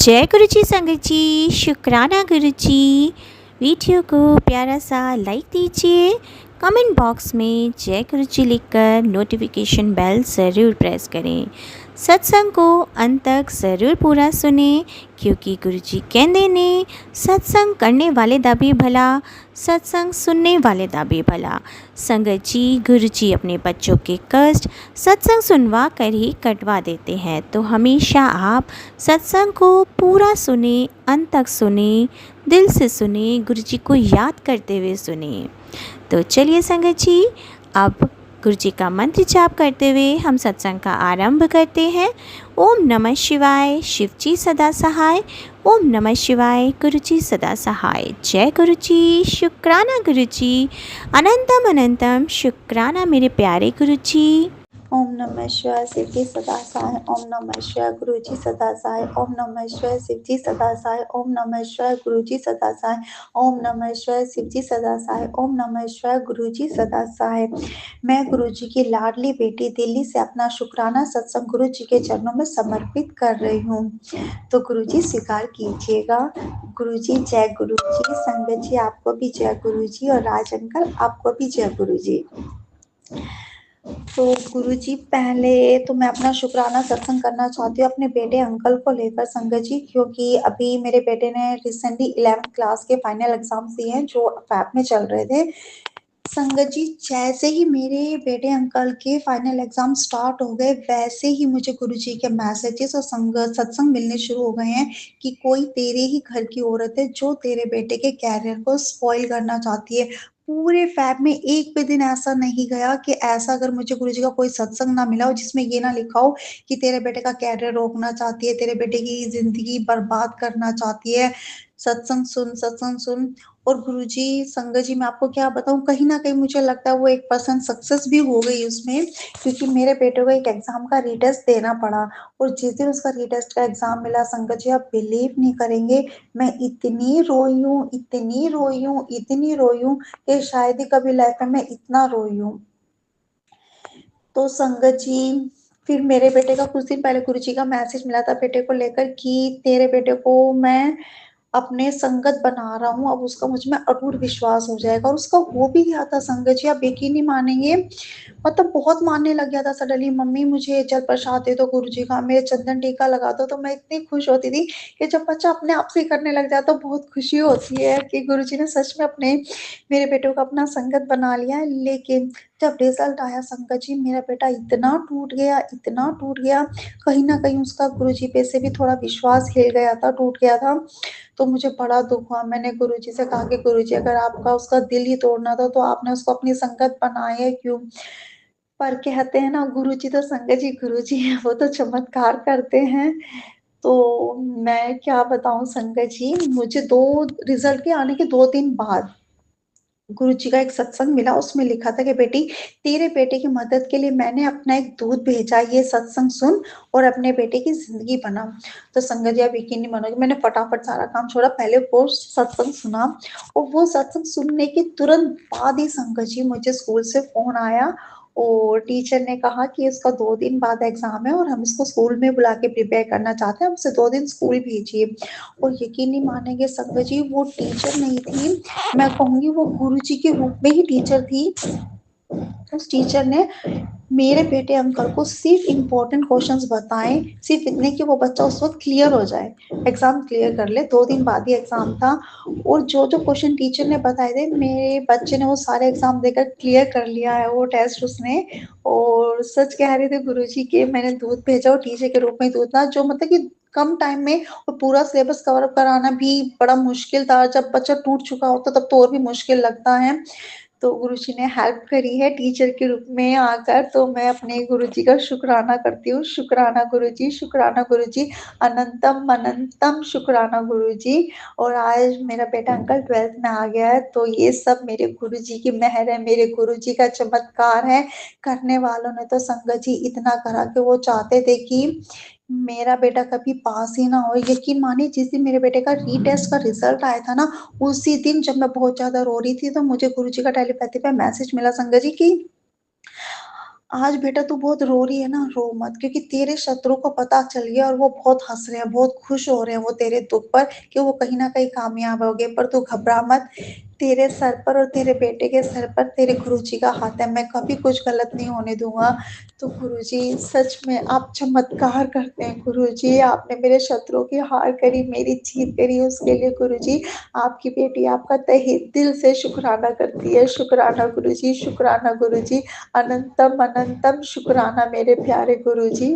जय गुरु जी संगत जी, शुक्राना गुरु जी। वीडियो को प्यारा सा लाइक दीजिए, कमेंट बॉक्स में जय गुरु जी लिखकर नोटिफिकेशन बेल ज़रूर प्रेस करें। सत्संग को अंत तक ज़रूर पूरा सुने, क्योंकि गुरु जी कहते ने सत्संग करने वाले दा भी भला, सत्संग सुनने वाले दा भी भला। संगत जी, गुरु जी अपने बच्चों के कष्ट सत्संग सुनवा कर ही कटवा देते हैं, तो हमेशा आप सत्संग को पूरा सुने, अंत तक सुने, दिल से सुने, गुरु जी को याद करते हुए सुने। तो चलिए संगत जी, अब गुरु जी का मंत्र जाप करते हुए हम सत्संग का आरंभ करते हैं। ओम नमः शिवाय, शिव जी सदा सहाय। ओम नमः शिवाय, गुरु जी सदा सहाय। जय गुरु जी, शुक्राना गुरु जी, अनंतम अनंतम शुक्राना मेरे प्यारे गुरु जी। ओम नमः शिवाय, शिव जी सदा सहाय। ओम नमः शिवाय, गुरु जी सदा सहाय। ओम नमः शिवाय, शिव जी सदा सहाय। ओम नमः शिवाय, गुरु जी सदा सहाय। ओम नमः शिवाय, शिव जी सदा सहाय। ओम नमः शिवाय, गुरु जी सदा सहाय। मैं गुरु जी की लाडली बेटी दिल्ली से अपना शुक्राना सत्संग गुरु जी के चरणों में समर्पित कर रही हूँ, तो गुरु जी स्वीकार कीजिएगा। गुरु जी जय गुरु जी। संगत जी आपको भी जय गुरु जी, और राज अंकल आपको भी जय गुरु जी। तो गुरुजी, पहले तो मैं अपना शुक्राना सत्संग करना चाहती हूँ अपने बेटे अंकल को लेकर संगत जी, क्योंकि अभी मेरे बेटे ने रिसेंटली 11th क्लास के फाइनल एग्जाम्स दिए हैं जो फैब में चल रहे थे। संगत जी, जैसे ही मेरे बेटे अंकल के फाइनल एग्जाम स्टार्ट हो गए, वैसे ही मुझे गुरुजी के मैसेजेस और संगत सत्संग मिलने शुरू हो गए हैं कि कोई तेरे ही घर की औरत है जो तेरे बेटे के कैरियर को स्पॉइल करना चाहती है। पूरे फैब में एक भी दिन ऐसा नहीं गया कि ऐसा अगर मुझे गुरुजी का कोई सत्संग ना मिला हो जिसमें ये ना लिखा हो कि तेरे बेटे का कैरियर रोकना चाहती है, तेरे बेटे की जिंदगी बर्बाद करना चाहती है। सत्संग सुन, सत्संग सुन। और गुरुजी, संगत जी, मैं आपको क्या बताऊँ, कहीं न कहीं मुझे लगता है वो 1% सक्सेस भी हो गई उसमें, क्योंकि मेरे बेटे को एक एग्ज़ाम का रीटेस्ट देना पड़ा। और जिस दिन उसका रीटेस्ट का एग्ज़ाम मिला संगत जी, आप बिलीव नहीं करेंगे, मैं इतनी रोई हूँ, इतनी रोई हूँ, इतनी रोई हूँ कि शायद ही कभी लाइफ़ में मैं इतना रोई हूँ। तो संगत जी, फिर मेरे बेटे का कुछ दिन पहले गुरुजी का मैसेज मिला था बेटे को लेकर कि तेरे बेटे को मैं अपने संगत बना रहा हूँ, अब उसका मुझ में अटूट विश्वास हो जाएगा। और उसका हो भी गया था संगत जी, आप यकीन नहीं मानेंगे, मतलब बहुत मानने लग गया था सडनली। मम्मी मुझे जल प्रसाद दे दो गुरुजी का, मेरे चंदन टीका लगा दो। तो मैं इतनी खुश होती थी कि जब बच्चा अपने आप से ही करने लग जाता तो बहुत खुशी होती है कि गुरुजी ने सच में अपने मेरे बेटे को अपना संगत बना लिया है। लेकिन जब रिजल्ट आया संगत जी, मेरा बेटा इतना टूट गया, इतना टूट गया, कहीं न कहीं उसका गुरुजी पे से भी थोड़ा विश्वास हिल गया था, टूट गया था। तो मुझे बड़ा दुःख हुआ। मैंने गुरुजी से कहा कि गुरुजी, अगर आपका उसका दिल ही तोड़ना था, तो आपने उसको अपनी संगत बनाया क्यों? पर कहते हैं ना, गुरुजी तो संगत जी गुरुजी हैं, वो तो चमत्कार करते हैं। तो मैं क्या बताऊँ संगत जी, मुझे 2 रिज़ल्ट के आने के 2 दिन बाद गुरुजी का एक सत्संग मिला, उसमें लिखा था कि बेटी, तेरे बेटे की मदद के लिए मैंने अपना एक दूत भेजा, ये सत्संग सुन और अपने बेटे की ज़िंदगी बना। तो संगत जी, आप यकीन नहीं मानोगे, मैंने फटाफट सारा काम छोड़ा, पहले वो सत्संग सुना। और वो सत्संग सुनने के तुरंत बाद ही संगत जी मुझे स्कूल से फ़ोन आया, और टीचर ने कहा कि इसका 2 दिन बाद एग्ज़ाम है और हम इसको स्कूल में बुला के प्रिपेयर करना चाहते हैं, अब से 2 दिन स्कूल भेजिए। और यकीन नहीं मानेंगे संगत जी, वो टीचर नहीं थी, मैं कहूँगी वो गुरुजी के रूप में ही टीचर थी। उस टीचर ने मेरे बेटे अंकल को सिर्फ़ इम्पोर्टेंट क्वेश्चंस बताएँ, सिर्फ़ इतने कि वो बच्चा उस वक़्त क्लियर हो जाए, एग्ज़ाम क्लियर कर ले। 2 दिन बाद ही एग्ज़ाम था, और जो-जो क्वेश्चन टीचर ने बताए थे, मेरे बच्चे ने वो सारे एग्ज़ाम देकर क्लियर कर लिया है वो टेस्ट उसने। और सच कह रहे थे गुरुजी कि मैंने दूत भेजा, और टीचर के रूप में दूत था, जो मतलब कि कम टाइम में और पूरा सिलेबस कवर अप कराना भी बड़ा मुश्किल था। जब बच्चा टूट चुका होता तब तो और भी मुश्किल लगता है। तो गुरुजी ने हेल्प करी है टीचर के रूप में आकर, तो मैं अपने गुरुजी का शुक्राना करती हूँ। शुक्राना गुरुजी, शुक्राना गुरुजी, अनंतम अनंतम शुक्राना गुरुजी। और आज मेरा बेटा अंकल 12th में आ गया है, तो ये सब मेरे गुरुजी की मेहर है, मेरे गुरुजी का चमत्कार है। करने वालों ने तो संगत जी इतना करा कि वो चाहते थे कि मेरा बेटा कभी पास ही ना हो। यकीन मानिए, जिस दिन मेरे बेटे का रीटेस्ट का रिज़ल्ट आया था ना, उसी दिन जब मैं बहुत ज़्यादा रो रही थी, तो मुझे गुरुजी का टेलीपैथी पे मैसेज मिला संगत जी कि आज बेटा तू बहुत रो रही है ना, रो मत, क्योंकि तेरे शत्रु को पता चल गया और वो बहुत हँस रहे हैं, बहुत खुश हो रहे हैं वो तेरे दुःख पर कि वो कहीं न कहीं कामयाब हो गए। पर तू घबरा मत, तेरे सर पर और तेरे बेटे के सर पर तेरे गुरुजी का हाथ है, मैं कभी कुछ गलत नहीं होने दूँगा। तो गुरुजी सच में आप चमत्कार करते हैं गुरुजी, आपने मेरे शत्रुओं की हार करी, मेरी जीत करी, उसके लिए गुरुजी आपकी बेटी आपका तहे दिल से शुकराना करती है। शुकराना गुरुजी, शुकराना गुरुजी। अनंतम अनंतम शुक्राना मेरे प्यारे गुरुजी।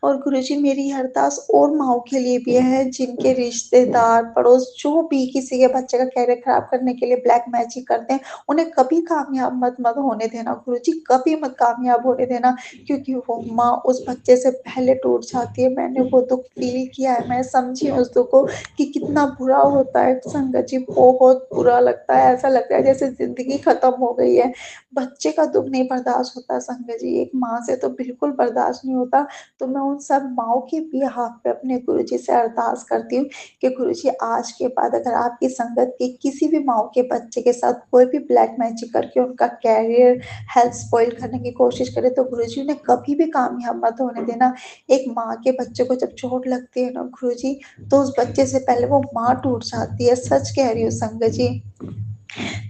और गुरुजी मेरी अरदास और माँओं के लिए भी है जिनके रिश्तेदार, पड़ोस जो भी किसी के बच्चे का कैरियर खराब करने के लिए ब्लैक मैजिक करते हैं, उन्हें कभी कामयाब मत होने देना गुरुजी, कभी मत कामयाब होने देना, क्योंकि वो माँ उस बच्चे से पहले टूट जाती है। मैंने वो दुःख फ़ील किया है, मैं समझी हूँ उस दुःख को कि कितना बुरा होता है संगत जी, बहुत बुरा लगता है, ऐसा लगता है जैसे ज़िंदगी खत्म हो गई है। बच्चे का दुःख नहीं बर्दाश्त होता संगत जी, एक माँ से तो बिल्कुल बर्दाश्त नहीं होता। तो मैं उन सब माँओं के बिहाफ़ पे अपने गुरुजी से अरदास करती हूँ कि गुरुजी आज के बाद अगर आपकी संगत की किसी भी माँओं के बच्चे के साथ कोई भी ब्लैक मैजिक करके उनका करियर, हेल्थ स्पॉइल करने की कोशिश करे, तो गुरुजी उन्हें कभी भी कामयाब मत होने देना। एक माँ के बच्चे को जब चोट लगती है ना गुरुजी, तो उस बच्चे से पहले वो माँ टूट जाती है, सच कह रही हूँ संगत जी।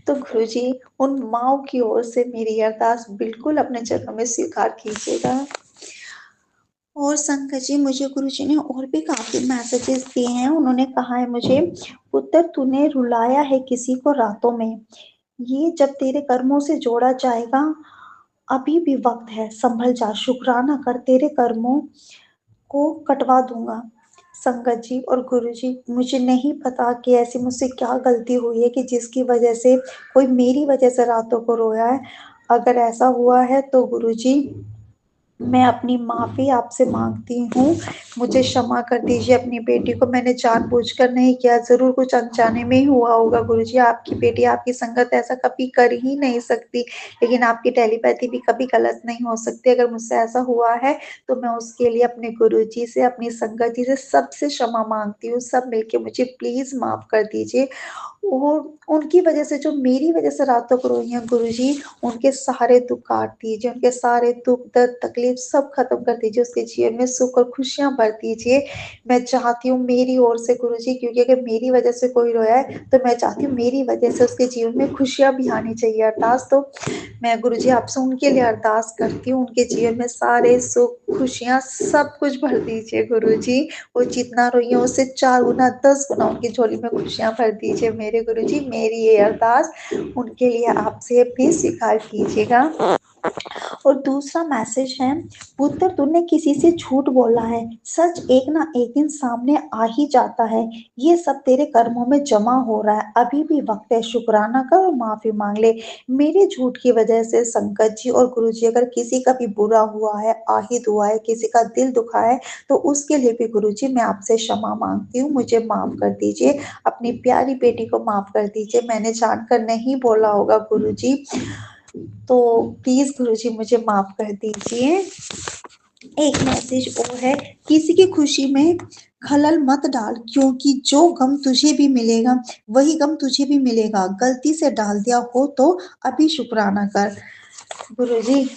तो गुरुजी उन माँओं की ओर से मेरी अरदास बिल्कुल अपने चरणों में स्वीकार कीजिएगा। और संकट जी मुझे गुरुजी ने और भी काफ़ी मैसेजेस दिए हैं। उन्होंने कहा है मुझे, पुत्र तूने रुलाया है किसी को रातों में, ये जब तेरे कर्मों से जोड़ा जाएगा, अभी भी वक़्त है, संभल जा, शुकराना कर, तेरे कर्मों को कटवा दूँगा। संगत जी और गुरुजी मुझे नहीं पता कि ऐसी मुझसे क्या गलती हुई है कि जिसकी वज़ह से कोई मेरी वज़ह से रातों को रोया है। अगर ऐसा हुआ है तो गुरुजी मैं अपनी माफ़ी आपसे माँगती हूँ, मुझे क्षमा कर दीजिए अपनी बेटी को, मैंने जानबूझकर नहीं किया, ज़रूर कुछ अनजाने में ही हुआ होगा गुरुजी, आपकी बेटी आपकी संगत ऐसा कभी कर ही नहीं सकती, लेकिन आपकी टेलीपैथी भी कभी गलत नहीं हो सकती, अगर मुझसे ऐसा हुआ है, तो मैं उसके लिए अपने गुरुजी से, अपनी संगत जी से सबसे क्षमा माँगती हूँ, सब मिलके मुझे प्लीज़ माफ़ कर दीजिए। और उनकी वज़ह से जो मेरी वज़ह से रातों को रोई हैं गुरुजी, उनके सारे दुःख काट दीजिए, उनके सारे दुःख, दर्द, तकलीफ़ सब ख़त्म कर दीजिए, उसके जीवन में सुख और खुशियाँ भर दीजिए। मैं चाहती हूँ मेरी ओर से गुरुजी, क्योंकि अगर मेरी वज़ह से कोई रोया है, तो मैं चाहती हूँ मेरी वज़ह से उसके जीवन में खुशियाँ भी आनी चाहिए। अरदास तो मैं गुरुजी आपसे उनके लिए अरदास करती हूँ, उनके जीवन में सारे सुख, खुशियाँ सब कुछ भर दीजिए गुरुजी। वो जितना रोई हैं उससे 4 गुना 10 गुना उनकी झोली में खुशियाँ भर दीजिए मेरे गुरुजी। मेरी ये अरदास उनके लिए आपसे प्लीज़ स्वीकार कीजिएगा। और दूसरा मैसेज है, पुत्र तूने किसी से झूठ बोला है, सच एक ना एक दिन सामने आ ही जाता है, ये सब तेरे कर्मों में जमा हो रहा है, अभी भी वक्त है, शुक्राना कर और माफी मांग ले। मेरे झूठ की वजह से संकट जी और गुरु जी अगर किसी का भी बुरा हुआ है, आहित हुआ है, किसी का दिल दुखा है, तो उसके लिए भी गुरु जी मैं आपसे क्षमा मांगती हूँ, मुझे माफ कर दीजिए, अपनी प्यारी बेटी को माफ कर दीजिए, मैंने जानकर नहीं बोला होगा गुरु जी, तो प्लीज़ गुरुजी मुझे माफ़ कर दीजिए। एक मैसेज और है, किसी की खुशी में खलल मत डाल, क्योंकि जो गम तुझे भी मिलेगा, वही गम तुझे भी मिलेगा। गलती से डाल दिया हो तो अभी शुक्राना कर। गुरुजी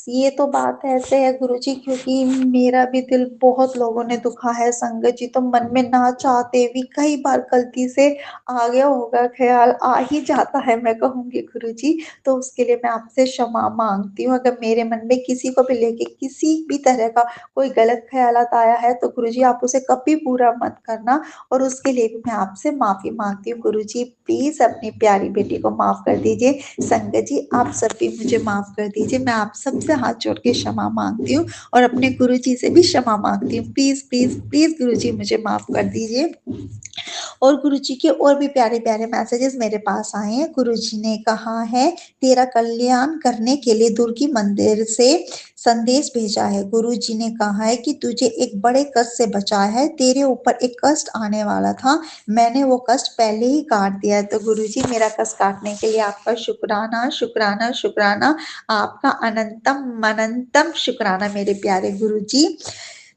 ये तो बात ऐसे है गुरुजी, क्योंकि मेरा भी दिल बहुत लोगों ने दुखा है संगत जी, तो मन में ना चाहते भी कई बार गलती से आ गया होगा ख़्याल, आ ही जाता है मैं कहूँगी गुरुजी, तो उसके लिए मैं आपसे क्षमा माँगती हूँ। अगर मेरे मन में किसी को भी लेके किसी भी तरह का कोई गलत ख़्यालात आया है, तो गुरुजी आप उसे कभी बुरा मत करना, और उसके लिए भी मैं आपसे माफ़ी माँगती हूँ। गुरुजी प्लीज़ अपनी प्यारी बेटी को माफ़ कर दीजिए। संगत जी आप सब भी मुझे माफ़ कर दीजिए, मैं आप सबसे हाथ जोड़ के क्षमा माँगती हूँ और अपने गुरुजी से भी क्षमा माँगती हूँ। प्लीज़, प्लीज़, प्लीज़ गुरुजी मुझे माफ़ कर दीजिए। और गुरुजी के और भी प्यारे-प्यारे मैसेजेस मेरे पास आए हैं। गुरुजी ने कहा है, तेरा कल्याण करने के लिए दुर्गी मंदिर से संदेश भेजा है। गुरुजी ने कहा है कि तुझे एक बड़े कष्ट से बचाया है, तेरे ऊपर एक कष्ट आने वाला था, मैंने वो कष्ट पहले ही काट दिया है। तो गुरुजी मेरा कष्ट काटने के लिए आपका शुक्राना, शुक्राना, शुक्राना, आपका अनंतम अनंतम शुक्राना मेरे प्यारे गुरुजी।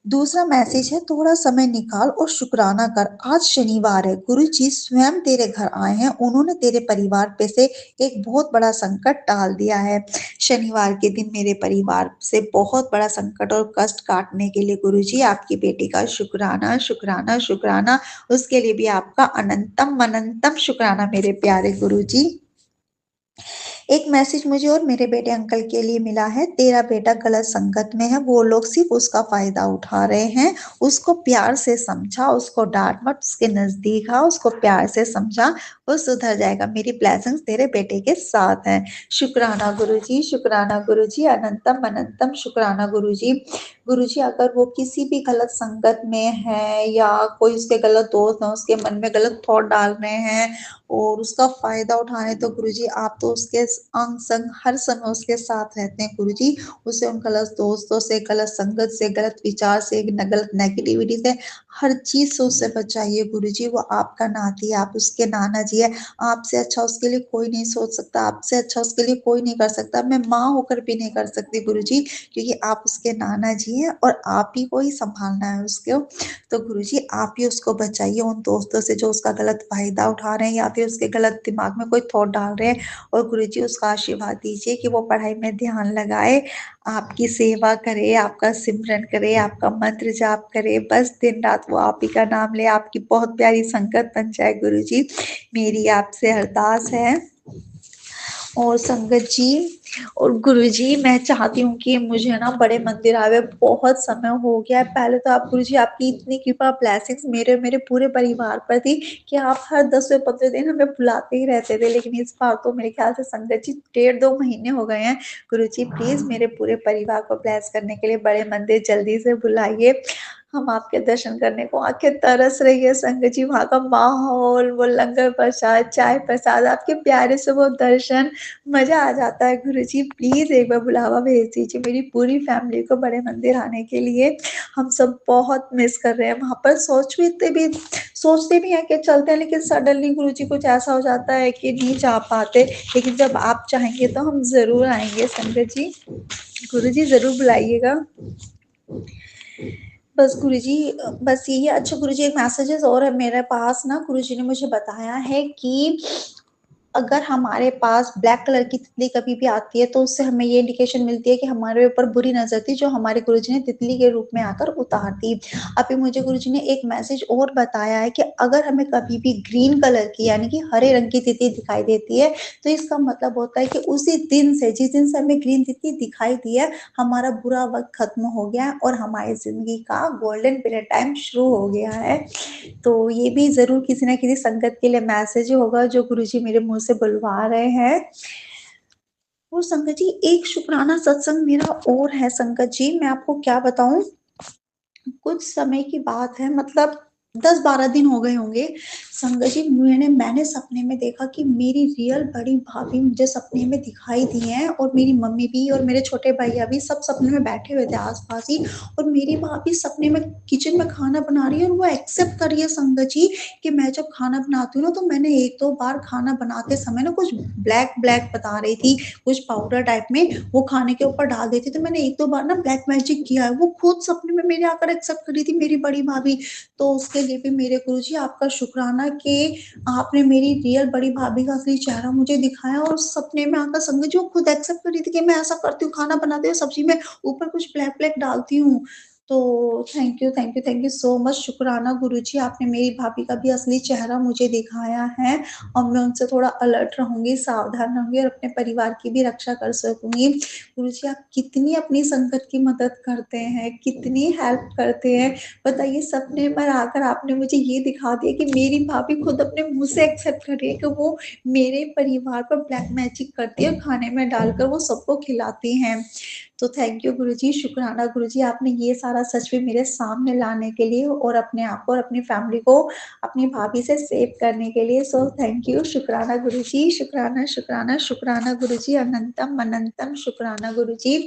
दूसरा मैसेज है, थोड़ा समय निकाल और शुक्राना कर, आज शनिवार है, गुरु जी स्वयं तेरे घर आए हैं, उन्होंने तेरे परिवार पे से एक बहुत बड़ा संकट टाल दिया है। शनिवार के दिन मेरे परिवार से बहुत बड़ा संकट और कष्ट काटने के लिए गुरु जी आपकी बेटी का शुक्राना शुक्राना शुक्राना, उसके लिए भी आपका अनंतम अनंतम शुक्राना मेरे प्यारे गुरु जी। एक मैसेज मुझे और मेरे बेटे अंकल के लिए मिला है, तेरा बेटा गलत संगत में है, वो लोग सिर्फ उसका फायदा उठा रहे हैं, उसको प्यार से समझा, उसको डांट मत, उसके नजदीक आ, उसको प्यार से समझा, वो सुधर जाएगा। मेरी ब्लेसिंग्स तेरे बेटे के साथ हैं। शुक्राना गुरुजी, शुक्राना गुरुजी, अनंतम अनंतम शुक्राना गुरुजी। गुरुजी अगर वो किसी भी गलत संगत में है या कोई उसके गलत दोस्त है, उसके मन में गलत थॉट डाल रहे हैं और उसका फायदा उठा रहे हैं, तो गुरुजी आप तो उसके अंग संग हर समय उसके साथ रहते हैं गुरुजी। उसे उन गलत दोस्तों से, गलत संगत से, गलत विचार से, गलत नेगेटिविटी से, हर चीज से उससे बचाइए गुरुजी। वो आपका नाती है, आप उसके नाना जी है, आपसे अच्छा उसके लिए कोई नहीं सोच सकता, आपसे अच्छा उसके लिए कोई नहीं कर सकता। मैं माँ होकर भी नहीं कर सकती गुरुजी, क्योंकि आप उसके नाना जी हैं और आप ही को ही संभालना है उसको। तो गुरुजी आप ही उसको बचाइए उन दोस्तों से जो उसका गलत फायदा उठा रहे हैं या फिर उसके गलत दिमाग में कोई थॉट डाल रहे हैं। और गुरुजी उसका आशीर्वाद दीजिए कि वो पढ़ाई में ध्यान लगाए, आपकी सेवा करे, आपका सिमरन करे, आपका मंत्र जाप करे, बस दिन रात वो आप ही का नाम ले, आपकी बहुत प्यारी संगत बन जाए गुरुजी, मेरी आपसे अरदास है। और संगत जी और गुरुजी मैं चाहती हूँ कि मुझे ना बड़े मंदिर आए हुए बहुत समय हो गया है। पहले तो आप गुरुजी आपकी इतनी कृपा ब्लेसिंग्स मेरे मेरे पूरे परिवार पर थी कि आप हर 10 से 15 दिन हमें बुलाते ही रहते थे, लेकिन इस बार तो मेरे ख्याल से संगत जी 1.5-2 महीने हो गए हैं। गुरुजी प्लीज मेरे पूरे परिवार को ब्लेस करने के लिए बड़े मंदिर जल्दी से बुलाइए, हम आपके दर्शन करने को आंखें तरस रही है संगत जी। वहाँ का माहौल, वो लंगर प्रसाद, चाय प्रसाद, आपके प्यारे से वो दर्शन, मज़ा आ जाता है गुरुजी। प्लीज़ एक बार बुलावा भेज दीजिए मेरी पूरी फैमिली को बड़े मंदिर आने के लिए। हम सब बहुत मिस कर रहे हैं वहाँ पर। सोचते भी हैं कि चलते हैं, लेकिन सडनली गुरुजी कुछ ऐसा हो जाता है कि नहीं जा पाते। लेकिन जब आप चाहेंगे तो हम ज़रूर आएँगे संगत जी। गुरुजी ज़रूर बुलाइएगा। बस गुरुजी बस यही है। अच्छा गुरुजी एक मैसेजेस और है मेरे पास ना, गुरुजी ने मुझे बताया है कि अगर हमारे पास ब्लैक कलर की तितली कभी भी आती है तो उससे हमें ये इंडिकेशन मिलती है कि हमारे ऊपर बुरी नज़र थी, जो हमारे गुरुजी ने तितली के रूप में आकर उतार दी। अभी मुझे गुरुजी ने एक मैसेज और बताया है कि अगर हमें कभी भी ग्रीन कलर की यानी कि हरे रंग की तितली दिखाई देती है, तो इसका मतलब होता है कि उसी दिन से, जिस दिन से हमें ग्रीन तितली दिखाई दी है, हमारा बुरा वक़्त खत्म हो गया है और हमारी ज़िंदगी का गोल्डन पीरियड टाइम शुरू हो गया है। तो ये भी ज़रूर किसी न किसी संगत के लिए मैसेज होगा जो गुरुजी मेरे मुँह से बुलवा रहे हैं। और संगत जी एक शुक्राना सत्संग मेरा और है संगत जी, मैं आपको क्या बताऊँ? कुछ समय की बात है, मतलब 10-12 दिन हो गए होंगे। संगत जी मैंने सपने में देखा कि मेरी रियल बड़ी भाभी मुझे सपने में दिखाई दी हैं और मेरी मम्मी भी और मेरे छोटे भैया भी सब सपने में बैठे हुए थे आस-पास ही, और मेरी भाभी सपने में किचन में खाना बना रही है और वो एक्सेप्ट कर रही है संगत जी कि मैं जब खाना बनाती हूँ ना, तो मैंने 1-2 बार खाना बनाते समय ना कुछ ब्लैक-ब्लैक बता रही थी, कुछ पाउडर टाइप में वो खाने के ऊपर डाल देती, तो मैंने 1-2 बार ना ब्लैक मैजिक किया है। वो खुद सपने में मेरे आकर एक्सेप्ट कर रही थी मेरी बड़ी भाभी। तो उसके लिए भी मेरे गुरुजी आपका शुक्राना कि आपने मेरी रियल बड़ी भाभी का असली चेहरा मुझे दिखाया और सपने में आकर संगत जी वो खुद एक्सेप्ट कर रही थी कि मैं ऐसा करती हूँ, खाना बनाते हुए सब्जी में ऊपर कुछ ब्लैक-ब्लैक डालती हूँ। तो thank you, thank you, thank you so much. शुक्राना गुरुजी, आपने मेरी भाभी का भी असली चेहरा मुझे दिखाया है और मैं उनसे थोड़ा अलर्ट रहूँगी, सावधान रहूँगी और अपने परिवार की भी रक्षा कर सकूँगी। गुरुजी आप कितनी अपनी संगत की मदद करते हैं, कितनी हेल्प करते हैं। बताइए सपने में आकर आपने मुझे ये दिखा दिया कि मेरी भाभी खुद अपने मुँह से एक्सेप्ट कर रही है कि वो मेरे परिवार पर ब्लैक मैजिक करती है, खाने में डालकर वो सबको खिलाती हैं। तो थैंक यू गुरुजी, शुक्राना गुरुजी, आपने ये सारा सच भी मेरे सामने लाने के लिए और अपने आप को और अपनी फैमिली को अपनी भाभी से सेव करने के लिए। सो थैंक यू, शुक्राना गुरुजी, शुक्राना, शुक्राना, शुक्राना गुरुजी, अनंतम, अनंतम शुक्राना गुरुजी।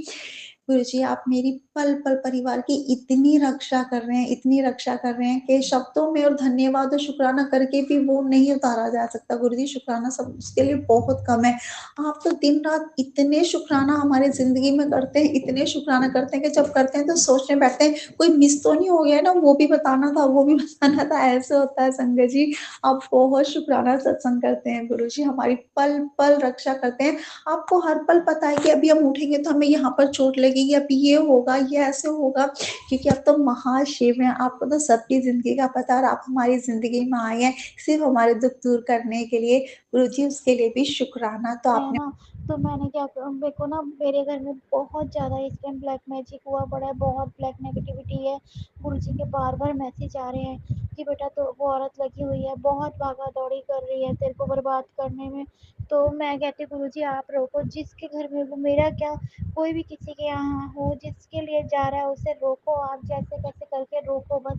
गुरुजी आप मेरी पल-पल परिवार की इतनी रक्षा कर रहे हैं, इतनी रक्षा कर रहे हैं कि शब्दों में और धन्यवाद और शुक्राना करके भी वो नहीं उतारा जा सकता। गुरुजी शुक्राना सब उसके लिए बहुत कम है। आप तो दिन-रात इतने शुक्राना हमारी ज़िंदगी में करते हैं, इतने शुक्राना करते हैं कि जब करते हैं तो सोचने बैठते हैं, कोई मिस तो नहीं हो गया ना, वो भी बताना था, वो भी बताना था, ऐसे होता है संगत जी। आप बहुत शुक्राना सत्संग करते हैं गुरुजी, हमारी पल-पल रक्षा करते हैं। आपको हर पल पता है कि अभी हम उठेंगे तो हमें यहाँ पर चोट लगेगी, अभी ये होगा, ये ऐसे होगा, क्योंकि आप तो महाशिव हैं, आपको तो सबकी ज़िंदगी का पता है और आप हमारी ज़िंदगी में आए हैं, सिर्फ़ हमारे दुःख दूर करने के लिए। गुरुजी उसके लिए भी शुक्राना। तो है आपने ना, तो मैंने क्या मेरे को ना मेरे घर में बहुत ज़्यादा इस टाइम ब्लैक मैजिक हुआ पड़ा है, बहुत ब्लैक नेगेटिविटी है। गुरुजी के बार-बार मैसेज आ रहे हैं कि बेटा तो वो औरत लगी हुई है, बहुत भागा-दौड़ी कर रही है तेरे को बर्बाद करने में। तो मैं कहती हूँ गुरुजी आप रोको, जिसके घर में वो मेरा क्या कोई भी किसी के यहाँ हो, जिसके लिए जा रहा है उसे रोको, आप जैसे-कैसे करके रोको बस।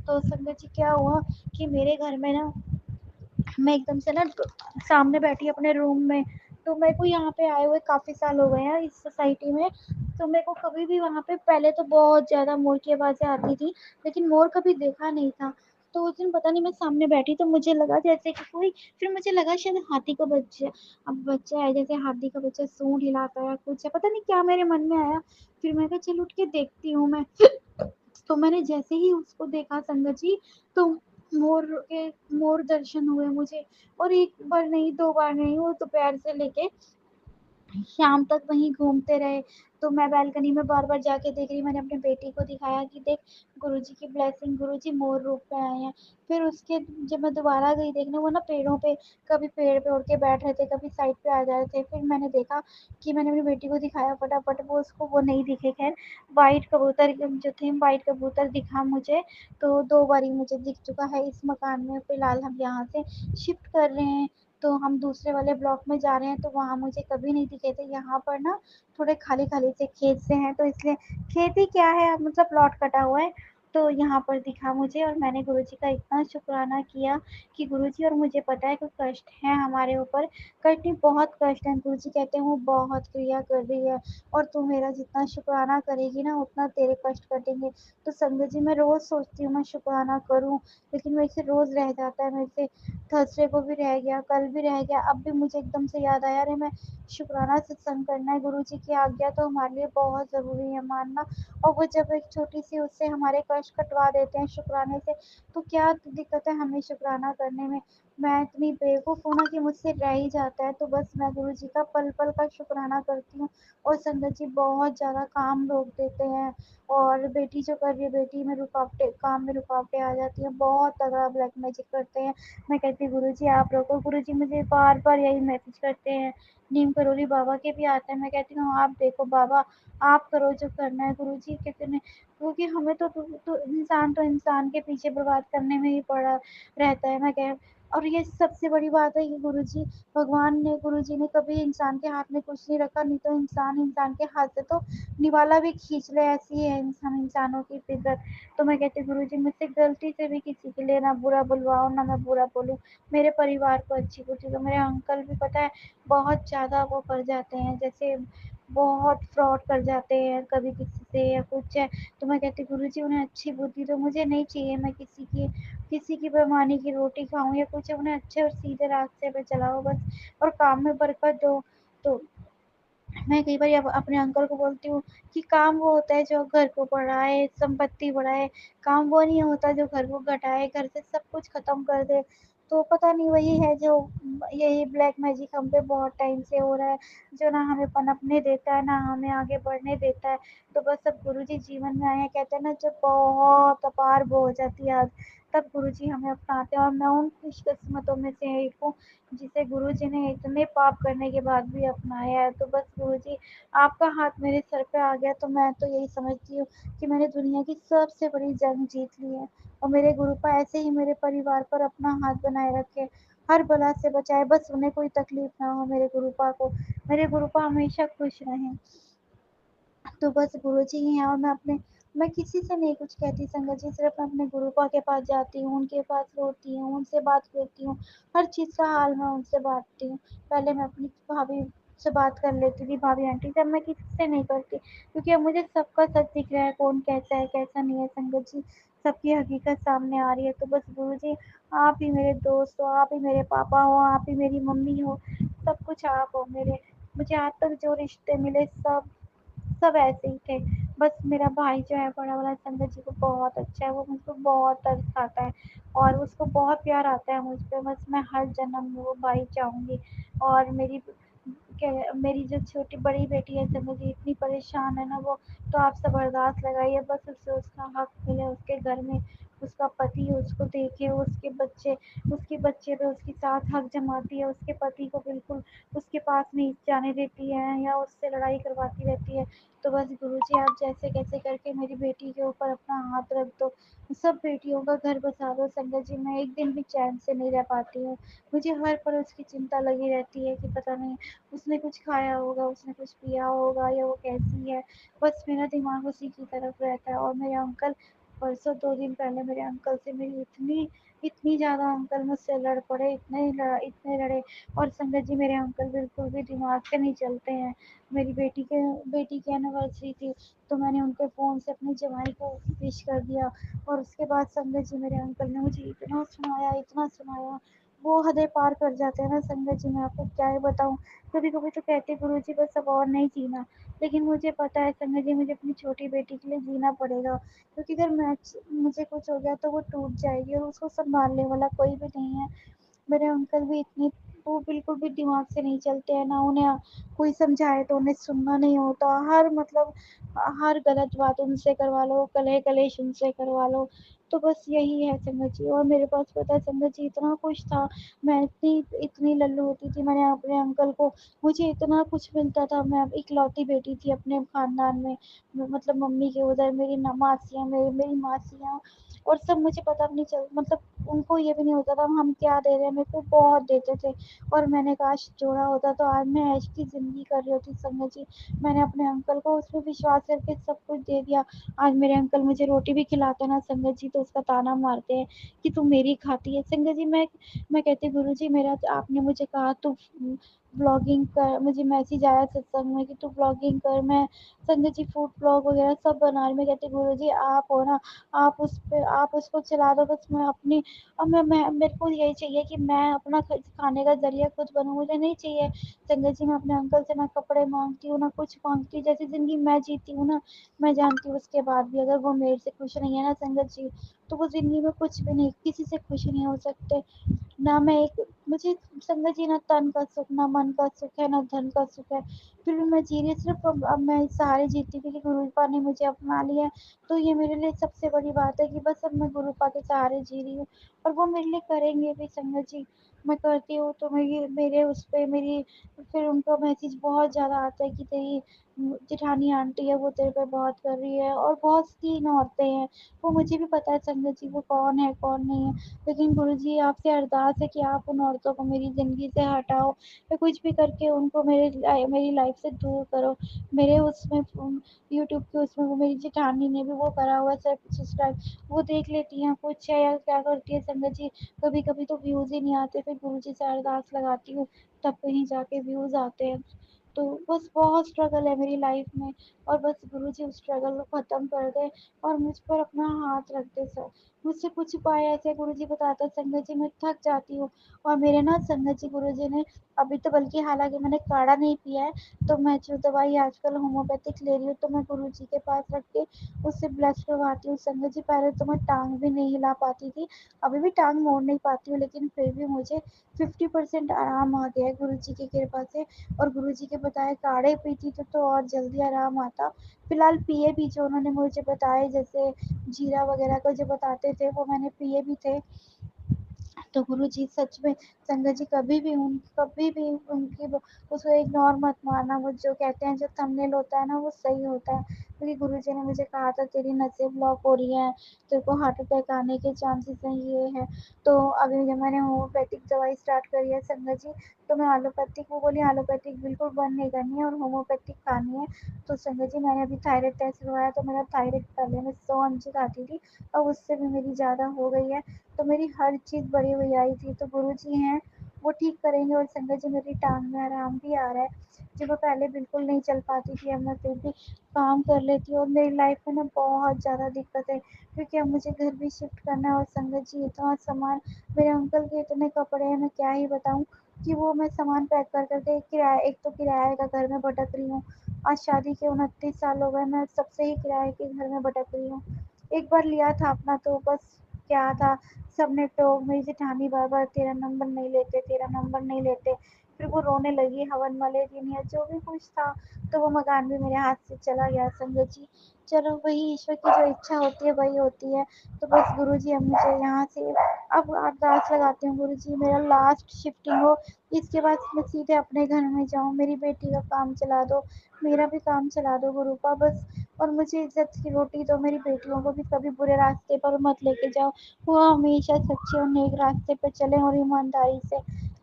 तो संगत जी क्या हुआ कि मेरे घर में ना मैं एकदम से ना सामने बैठी अपने रूम में, तो मेरे को यहाँ पे आए हुए काफ़ी साल हो गए हैं इस सोसाइटी में। तो मेरे को कभी भी वहाँ पे पहले तो बहुत ज़्यादा मोर की आवाज़ें आती थी, लेकिन मोर कभी देखा नहीं था। तो उस दिन पता नहीं मैं सामने बैठी तो मुझे लगा जैसे कि कोई, फिर मुझे लगा शायद हाथी का बच्चा, अब बच्चा है जैसे हाथी का बच्चा सूंड हिलाता है कुछ है, पता नहीं क्या मेरे मन में आया। फिर मैं कहा चल उठ के देखती हूँ मैं। तो मैंने जैसे ही उसको देखा संगत जी, तो मोर के मोर दर्शन हुए मुझे। और एक बार नहीं, 2 बार नहीं, वो दोपहर से लेके शाम तक वहीं घूमते रहे। तो मैं बालकनी में बार-बार जाके देख रही, मैंने अपने बेटी को दिखाया कि देख गुरुजी की ब्लेसिंग, गुरुजी मोर रूप में आए हैं। फिर उसके जब मैं दोबारा गई देखने, वो ना पेड़ों पे, कभी पेड़ पे उड़ के बैठ रहे थे, कभी साइड पे आ जा रहे थे। फिर मैंने देखा कि मैंने अपनी बेटी को दिखाया फटाफट, वो उसको वो नहीं दिखे खैर। व्हाइट कबूतर जो थे, व्हाइट कबूतर दिखा मुझे, तो 2 बारी मुझे दिख चुका है इस मकान में। फिलहाल हम यहाँ से शिफ्ट कर रहे हैं, तो हम दूसरे वाले ब्लॉक में जा रहे हैं, तो वहाँ मुझे कभी नहीं दिखे थे। यहाँ पर ना थोड़े खाली-खाली से खेत से हैं, तो इसलिए खेती क्या है, मतलब प्लॉट कटा हुआ है, तो यहाँ पर दिखा मुझे। और मैंने गुरुजी का इतना शुक्राना किया कि गुरुजी, और मुझे पता है कि कष्ट है हमारे ऊपर, कष्ट नहीं बहुत कष्ट है। गुरुजी कहते हैं वो बहुत क्रिया कर रही है और तू मेरा जितना शुक्राना करेगी ना उतना तेरे कष्ट कटेंगे। तो संगत जी मैं रोज़ सोचती हूँ मैं शुक्राना करूँ, लेकिन मेरे से रोज़ रह जाता है, मेरे से थर्सडे को भी रह गया, कल भी रह गया, अब भी मुझे एकदम से याद आया, अरे मैं शुक्राना सत्संग करना है, गुरुजी की आज्ञा तो हमारे लिए बहुत ज़रूरी है मानना। और वो जब एक छोटी-सी उससे हमारे कष्ट कटवा देते हैं शुक्राने से, तो क्या दिक्कत है हमें शुक्राना करने में। मैं इतनी बेवकूफ़ हूँ ना कि मुझसे रह ही जाता है, तो बस मैं गुरुजी का पल-पल का शुक्राना करती हूँ। और संगत जी बहुत ज़्यादा काम रोक देते हैं, और बेटी जो कर रही है, बेटी में रुकावटें, काम में रुकावटें आ जाती हैं, बहुत तगड़ा ब्लैक मैजिक करते हैं। मैं कहती हूँ गुरुजी आप रोको, गुरुजी मुझे बार-बार यही मैसेज करते हैं। नीम करोली बाबा के भी आते हैं, मैं कहती हूँ आप देखो बाबा, आप करो जो करना है। गुरुजी कहते हैं क्योंकि हमें तो इंसान के पीछे बर्बाद करने में ही पड़ा रहता है। मैं कह, और ये सबसे बड़ी बात है कि गुरुजी, भगवान ने, गुरुजी ने कभी इंसान के हाथ में कुछ नहीं रखा, नहीं तो इंसान के हाथ से तो निवाला भी खींच ले, ऐसी है इंसानों की फितरत। तो मैं कहती हूँ गुरुजी मुझसे गलती से भी किसी के लिए ना बुरा बुलवाओ, ना मैं बुरा बोलूँ। मेरे परिवार को अच्छी बुद्धि दो। मेरे अंकल भी पता है बहुत ज़्यादा वो कर जाते हैं, जैसे बहुत फ्रॉड कर जाते हैं कभी किसी से या कुछ है। तो मैं कहती हूँ गुरुजी उन्हें अच्छी बुद्धि दो, मुझे नहीं चाहिए मैं किसी की बेईमानी की रोटी खाऊँ या कुछ है, उन्हें अच्छे और सीधे रास्ते पे चलाओ बस, और काम में बरकत दो। तो मैं कई बार अपने अंकल को बोलती हूँ कि काम वो होता है जो घर को बढ़ाए, संपत्ति बढ़ाए, काम वो नहीं होता जो घर को घटाए, घर से सब कुछ खत्म कर दे। तो पता नहीं वही है जो यही ब्लैक मैजिक हम पे बहुत टाइम से हो रहा है, जो ना हमें पनपने देता है, ना हमें आगे बढ़ने देता है। तो बस अब गुरुजी जीवन में आए हैं, कहते हैं ना जब बहुत अपार वो हो जाती है आग, तब गुरुजी हमें अपनाते हैं। और मैं उन खुशकिस्मतों में से एक हूँ जिसे गुरुजी ने इतने पाप करने के बाद भी अपनाया है। तो बस गुरुजी आपका हाथ मेरे सर पे आ गया, तो मैं तो यही समझती हूँ कि मैंने दुनिया की सबसे बड़ी जंग जीत ली है। और मेरे गुरुपा ऐसे ही मेरे परिवार पर अपना हाथ बनाए रखे, हर बला से बचाए, बस उन्हें कोई तकलीफ ना हो मेरे गुरुपा को, मेरे गुरुपा हमेशा खुश रहें। तो बस गुरुजी ही हैं, और मैं किसी से नहीं कुछ कहती संगत जी, सिर्फ मैं अपने गुरुपा के पास जाती हूँ, उनके पास रोती हूँ, उनसे बात करती हूँ, हर चीज़ का हाल मैं उनसे बाँटती हूँ। पहले मैं अपनी भाभी से बात कर लेती थी भाभी आंटी से, अब मैं किसी से नहीं करती, क्योंकि अब मुझे सबका सच दिख रहा है, कौन कैसा है कैसा नहीं है संगत जी, सबकी हकीकत सामने आ रही है। तो बस गुरुजी, आप ही मेरे दोस्त हो, आप ही मेरे पापा हो, आप ही मेरी मम्मी हो, सब कुछ आप हो मेरे। मुझे आज तक जो रिश्ते मिले सब सब ऐसे ही थे। बस मेरा भाई जो है बड़ा वाला, संगत जी को बहुत अच्छा है, वो मुझको बहुत तरस खाता है और उसको बहुत प्यार आता है मुझ पे। बस मैं हर जन्म में वो भाई चाहूँगी। और मेरी जो छोटी बड़ी बेटी है संगत जी, इतनी परेशान है ना वो, तो आप सब अरदास लगाइए बस उसे उसका हक मिले, उसके घर में उसका पति उसको देखे, उसके बच्चे पे उसके साथ हक जमाती है, उसके पति को बिल्कुल उसके पास नहीं जाने देती है या उससे लड़ाई करवाती रहती है। तो बस गुरुजी, आप जैसे कैसे करके मेरी बेटी के ऊपर अपना हाथ रख दो, सब बेटियों का घर बसा दो संगत जी। मैं एक दिन भी चैन से नहीं रह पाती हूँ, मुझे हर पल उसकी चिंता लगी रहती है कि पता नहीं उसने कुछ खाया होगा, उसने कुछ पिया होगा, या वो कैसी है। बस मेरा दिमाग उसी की तरफ रहता है। और मेरे अंकल, परसों 2 दिन पहले मेरे अंकल से मेरी इतनी इतनी ज़्यादा अंकल मुझसे लड़ पड़े, इतने लड़े। और संगत जी, मेरे अंकल बिल्कुल भी दिमाग से नहीं चलते हैं। मेरी बेटी की एनिवर्सरी थी, तो मैंने उनके फ़ोन से अपनी जवाई को विश कर दिया। और उसके बाद संगत जी, मेरे अंकल ने मुझे इतना सुनाया, वो हदें पार कर जाते हैं ना संगत जी, मैं आपको क्या ही बताऊँ। कभी कभी तो कहते गुरु जी बस अब और नहीं जीना, लेकिन मुझे पता है संगत जी, मुझे अपनी छोटी बेटी के लिए जीना पड़ेगा, क्योंकि अगर मुझे कुछ हो गया तो वो टूट जाएगी और उसको संभालने वाला कोई भी नहीं है। मेरे अंकल भी इतने, वो बिल्कुल भी दिमाग से नहीं चलते हैं ना, उन्हें कोई समझाए तो उन्हें सुनना नहीं होता। हर गलत बात उनसे करवा लो, कलेश उनसे करवा लो। तो बस यही है संगत जी। और मेरे पास पता है संगत जी, इतना कुछ था, मैं इतनी इतनी लल्लू होती थी। मैंने अपने अंकल को, मुझे इतना कुछ मिलता था, मैं इकलौती बेटी थी अपने खानदान में, मतलब मम्मी के उधर मेरी मासियाँ, मेरी मासियाँ, और सब मुझे पता भी नहीं चल, मतलब उनको ये भी नहीं होता था हम क्या दे रहे हैं, मेरे को बहुत देते थे। और मैंने काश जोड़ा होता तो आज मैं ऐश की ज़िंदगी कर रही होती संगत जी। मैंने अपने अंकल को उसमें विश्वास करके सब कुछ दे दिया। आज मेरे अंकल मुझे रोटी भी खिलाते हैं ना संगत जी, तो उसका ताना मारते हैं कि तू मेरी खाती है संगत जी। मैं कहती गुरुजी, मेरा आपने मुझे कहा तू ब्लॉगिंग कर, मुझे मैसेज आया सत्संग में कि तू ब्लॉगिंग कर, मैं संगत जी फूड ब्लॉग वगैरह सब बना रही। मैं कहती गुरुजी, आप हो ना, आप उसको चला दो, बस मैं अपनी, अब मैं मेरे को यही चाहिए कि मैं अपना खाने का ज़रिया खुद बनूँ। मुझे नहीं चाहिए संगत जी मैं अपने अंकल से ना कपड़े माँगती हूँ, ना कुछ माँगती हूँ। जैसी ज़िंदगी मैं जीती हूँ ना, मैं जानती हूँ उसके बाद भी अगर वो मेरे से खुश नहीं है ना संगत जी, तो वो ज़िंदगी में कुछ भी नहीं, किसी से खुश नहीं हो सकते। ना मैं एक, मुझे संगत जी ना तन का सुख, ना मन का सुख है, ना धन का सुख है। फिर भी मैं जी रही हूँ, सिर्फ़ अब मैं इस सहारे जीती हूँ क्योंकि गुरुपा ने मुझे अपना लिया है। तो ये मेरे लिए सबसे बड़ी बात है कि बस अब मैं गुरुपा के सहारे जी रही हूँ, और वो मेरे लिए करेंगे भी संगत जी। मैं करती हूँ तो मेरे उस पे मेरी, फिर उनका मैसेज बहुत ज़्यादा आता है कि तेरी जेठानी आंटी है वो तेरे पे बहुत कर रही है, और बहुत 3 औरतें हैं। वो मुझे भी पता है संगत जी वो कौन है कौन नहीं है, लेकिन गुरुजी आपसे अरदास है कि आप उन औरतों को मेरी ज़िंदगी से हटाओ, या कुछ भी करके उनको मेरी लाइफ से दूर करो। मेरे उसमें यूट्यूब के उसमें वो मेरी जेठानी ने भी वो करा हुआ है सब्सक्राइब, वो देख लेती हैं कुछ है या क्या करती है संगत जी, कभी कभी तो व्यूज़ ही नहीं आते, फिर गुरुजी से अरदास लगाती हूँ, तब कहीं जाके व्यूज़ आते हैं। तो बस बहुत स्ट्रगल है मेरी लाइफ में, और बस गुरुजी उस स्ट्रगल को ख़त्म कर दें और मुझ पर अपना हाथ रख दें सर। मुझसे कुछ उपाय ऐसे गुरुजी बताते संगत जी, मैं थक जाती हूँ। और मेरे ना संगत जी गुरुजी ने, अभी तो बल्कि हालाँकि मैंने काढ़ा नहीं पिया है, तो मैं जो दवाई आजकल होम्योपैथिक ले रही हूँ, तो मैं गुरुजी के पास रख के उससे ब्लश करवाती हूँ संगत जी। पहले तो मैं टाँग भी नहीं हिला पाती थी, अभी भी टाँग मोड़ नहीं पाती हूँ, लेकिन फिर भी मुझे 50% आराम आ गया है गुरुजी की कृपा से। और गुरुजी के बताए काढ़े पीती तो और जल्दी आराम आता। फिलहाल पिए भी जो उन्होंने मुझे बताए, जैसे जीरा वगैरह का जो बताते थे वो मैंने पिए भी थे। तो गुरुजी सच में संगत जी, कभी भी उनकी उसको इग्नोर मत मारना। वो जो कहते हैं जो थंबनेल होता है ना वो सही होता है, क्योंकि गुरुजी ने मुझे कहा था तेरी नसें ब्लॉक हो रही हैं, तेरे को हार्ट अटैक आने के चांसेस हैं, ये है। तो अभी जब मैंने होम्योपैथिक दवाई स्टार्ट करी है संगत जी, तो मैं एलोपैथिक, वो बोली एलोपैथिक बिल्कुल बंद नहीं करनी है और होम्योपैथिक खानी है। तो संगत जी मैंने अभी थायराइड टेस्ट करवाया, तो मेरा थायराइड पहले मैं 100 mg खाती थी, अब उससे भी मेरी ज़्यादा हो गई है। तो मेरी हर चीज़ बढ़ी हुई आई थी। तो गुरुजी हैं, वो ठीक करेंगे। और संगत जी मेरी टांग में आराम भी आ रहा है, जो मैं पहले बिल्कुल नहीं चल पाती थी, अब मैं फिर भी काम कर लेती हूँ। और मेरी लाइफ में ना बहुत ज़्यादा दिक्कत है, क्योंकि अब मुझे घर भी शिफ्ट करना है। और संगत जी इतना सामान, मेरे अंकल के इतने कपड़े हैं, मैं क्या ही बताऊँ, कि वो मैं सामान पैक कर करके एक तो किराए का घर में भटक रही हूँ। आज शादी के 29 साल हो गए, मैं सबसे ही किराए के घर में भटक रही हूँ। एक बार लिया था अपना तो बस क्या था, सबने टोक, मेरी जेठानी बार बार तेरा नंबर नहीं लेते, तेरा नंबर नहीं लेते। फिर वो रोने लगी हवन वाले दिन या जो भी कुछ था, तो वो मकान भी मेरे हाथ से चला गया संगत जी। चलो वही ईश्वर की जो इच्छा होती है वही होती है। तो बस गुरु जी अब मुझे यहाँ से अब अरदास लगाती हूँ, गुरु जी मेरा लास्ट शिफ्टिंग हो, इसके बाद मैं सीधे अपने घर में जाऊँ, मेरी बेटी का काम चला दो, मेरा भी काम चला दो गुरु का बस। और मुझे इज्जत की रोटी दो, मेरी बेटियों को भी कभी बुरे रास्ते पर मत लेके जाओ, वो हमेशा सच्चे और नेक रास्ते पर चले और ईमानदारी से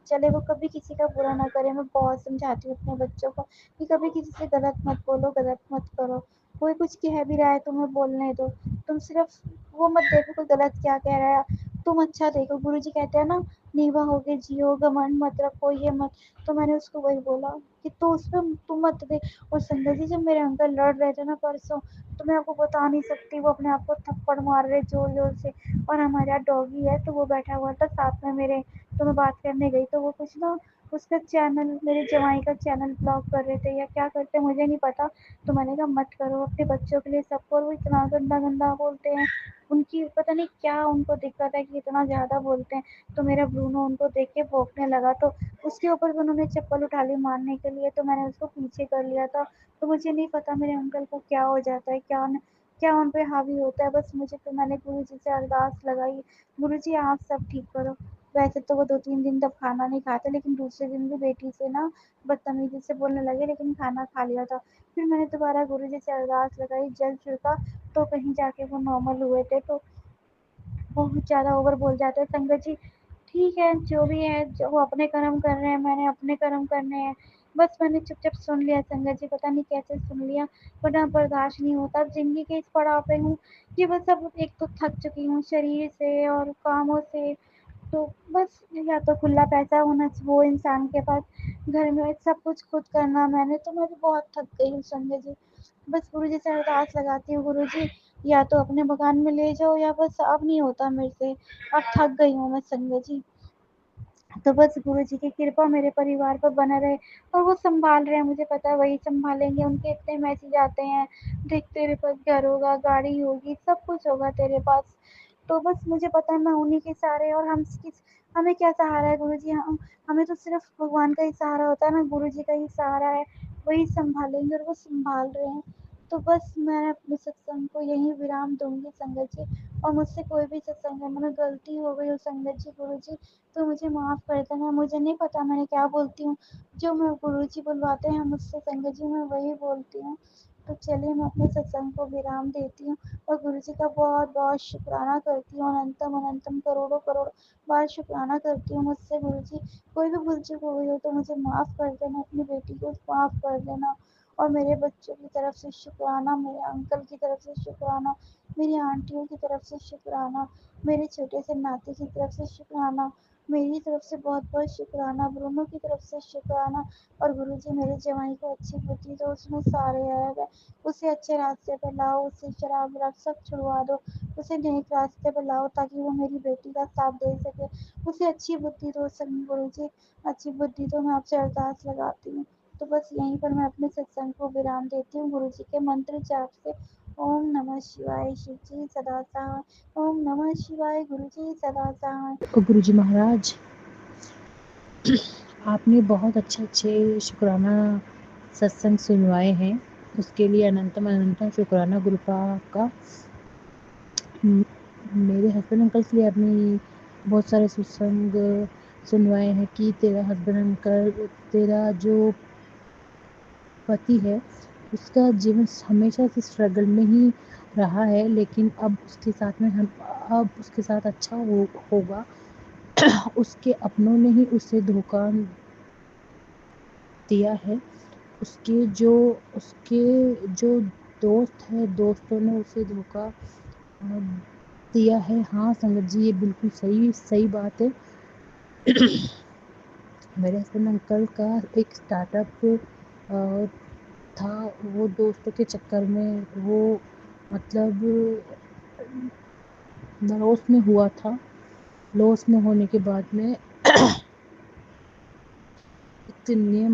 चले, वो कभी किसी का बुरा ना करे। मैं बहुत समझाती हूँ अपने बच्चों को कि कभी किसी से गलत मत बोलो, गलत मत करो, कोई कुछ कह भी रहा है तुम्हें बोलने दो, तुम सिर्फ वो मत देखो कोई गलत क्या कह रहा है, तुम अच्छा देखो। गुरुजी कहते हैं ना, नीवा होके जियो, घमंड मत रखो, ये मत। तो मैंने उसको वही बोला कि तो उस पर तुम मत दे। और संगत जी जब मेरे अंकल लड़ रहे थे ना परसों, तो मैं आपको बता नहीं सकती, वो अपने आप को थप्पड़ मार रहे जोर जोर से। और हमारे यहाँ डॉगी है, तो वो बैठा हुआ था साथ में मेरे, तो मैं बात करने गई तो वो कुछ ना, उसका चैनल, मेरे जवाई का चैनल ब्लॉक कर रहे थे या क्या करते मुझे नहीं पता। तो मैंने कहा मत करो अपने बच्चों के लिए सबको। और वो इतना गंदा गंदा बोलते हैं, उनकी पता नहीं क्या उनको दिक्कत है कि इतना ज़्यादा बोलते हैं। तो मेरा ब्रूनो उनको देख के भौंकने लगा, तो उसके ऊपर भी उन्होंने चप्पल उठा ली मारने के लिए, तो मैंने उसको पीछे कर लिया था। तो मुझे नहीं पता मेरे अंकल को क्या हो जाता है, क्या उन पे हावी होता है। बस मुझे, तो मैंने गुरु जी से अरदास लगाई, गुरु जी आप सब ठीक करो। वैसे तो वो 2-3 दिन तक खाना नहीं खाते, लेकिन दूसरे दिन भी बेटी से ना बदतमीजी से बोलने लगे, लेकिन खाना खा लिया था। फिर मैंने दोबारा गुरु जी से अरदास लगाई, जल छिड़का, तो कहीं जाके वो नॉर्मल हुए थे। तो बहुत ज़्यादा ओवर बोल जाते हैं संगत जी। ठीक है, जो भी है, जो वो अपने कर्म कर रहे हैं, मैंने अपने कर्म करने हैं। बस मैंने चुपचाप सुन लिया संगत जी, पता नहीं कैसे सुन लिया, वरना बर्दाश्त नहीं होता। अब ज़िंदगी के इस पड़ाव पे हूँ कि बस अब एक तो थक चुकी हूँ शरीर से और कामों से। तो बस या तो खुला पैसा होना वो इंसान के पास, घर में सब कुछ खुद करना मैंने, तो मैं भी बहुत थक गई हूँ संजय जी। बस गुरु जी से अरदास लगाती हूँ, गुरु जी या तो अपने मकान में ले जाओ, या बस अब नहीं होता मेरे से, अब थक गई हूँ मैं संजय जी। तो बस गुरु जी की कृपा मेरे परिवार पर बना रहे, और वो संभाल रहे हैं, मुझे पता है वही संभालेंगे। उनके इतने मैसेज आते हैं, देख तेरे पास घर होगा, गाड़ी होगी, सब कुछ होगा तेरे पास। तो बस मुझे पता है मैं उन्हीं के सहारे, और हमें क्या सहारा है गुरु जी, हमें तो सिर्फ भगवान का ही सहारा होता है ना, गुरु जी का ही सहारा है, वही संभालेंगे और वो संभाल रहे हैं। तो बस मैं अपने सत्संग को यहीं विराम दूंगी संगत जी। और मुझसे कोई भी सत्संग में गलती हो गई हो संगत जी, गुरु जी तो मुझे माफ़ कर देना, मुझे नहीं पता मैंने क्या बोलती हूँ, जो मैं गुरुजी बुलवाते हैं मुझसे संगत जी, मैं वही बोलती हूँ। तो चलिए मैं अपने सत्संग को विराम देती हूँ, और गुरुजी का बहुत बहुत शुक्राना करती हूँ, अनंतम अनंतम करोड़ों करोड़ बार शुक्राना करती हूँ मुझसे गुरुजी। कोई भी भूल चूक हो गई हो तो मुझे माफ़ कर देना, अपनी बेटी को माफ़ कर देना। और मेरे बच्चों की तरफ से शुक्राना, मेरे अंकल की तरफ से शुक्राना, मेरी आंटियों की तरफ से शुक्राना, मेरे छोटे से नाती की तरफ से शुक्राना, मेरी तरफ से बहुत बहुत शुक्राना, ब्रूनो की तरफ से शुक्राना। और गुरुजी मेरे जवाई को अच्छी बुद्धि दो, उसमें सारे ऐब है, उसे अच्छे रास्ते पर लाओ, उसे शराब वराब सब छुड़वा दो, उसे नेक रास्ते पर लाओ ताकि वो मेरी बेटी का साथ दे सके। उसे अच्छी बुद्धि दो गुरुजी, अच्छी बुद्धि दो, मैं आपसे अरदास लगाती हूँ। तो बस यहीं पर मैं अपने सत्संग को विराम देती हूँ गुरुजी के मंत्र जाप से। ओम नमः शिवाय, शिव जी सदा सहाय। ओम नमः शिवाय, गुरु जी सदा सहाय। गुरु जी महाराज, आपने बहुत अच्छे शुक्राना सत्संग सुनवाए हैं, उसके लिए अनंतम अनंतम शुक्राना गुरुपा का। मेरे हस्बैंड अंकल के लिए आपने बहुत सारे सत्संग सुनवाए हैं कि तेरा हस्बैंड अंकल, तेरा जो पति है उसका जीवन हमेशा से स्ट्रगल में ही रहा है, लेकिन अब उसके साथ में अब उसके साथ अच्छा होगा। उसके अपनों ने ही उसे धोखा दिया है, उसके जो दोस्त है, दोस्तों ने उसे धोखा दिया है। हाँ संगत जी, ये बिल्कुल सही बात है। मेरे हस्बैंड अंकल का एक स्टार्टअप था। वो दोस्तों के चक्कर में वो मतलब लॉस में हुआ था। लॉस में होने के बाद में इतने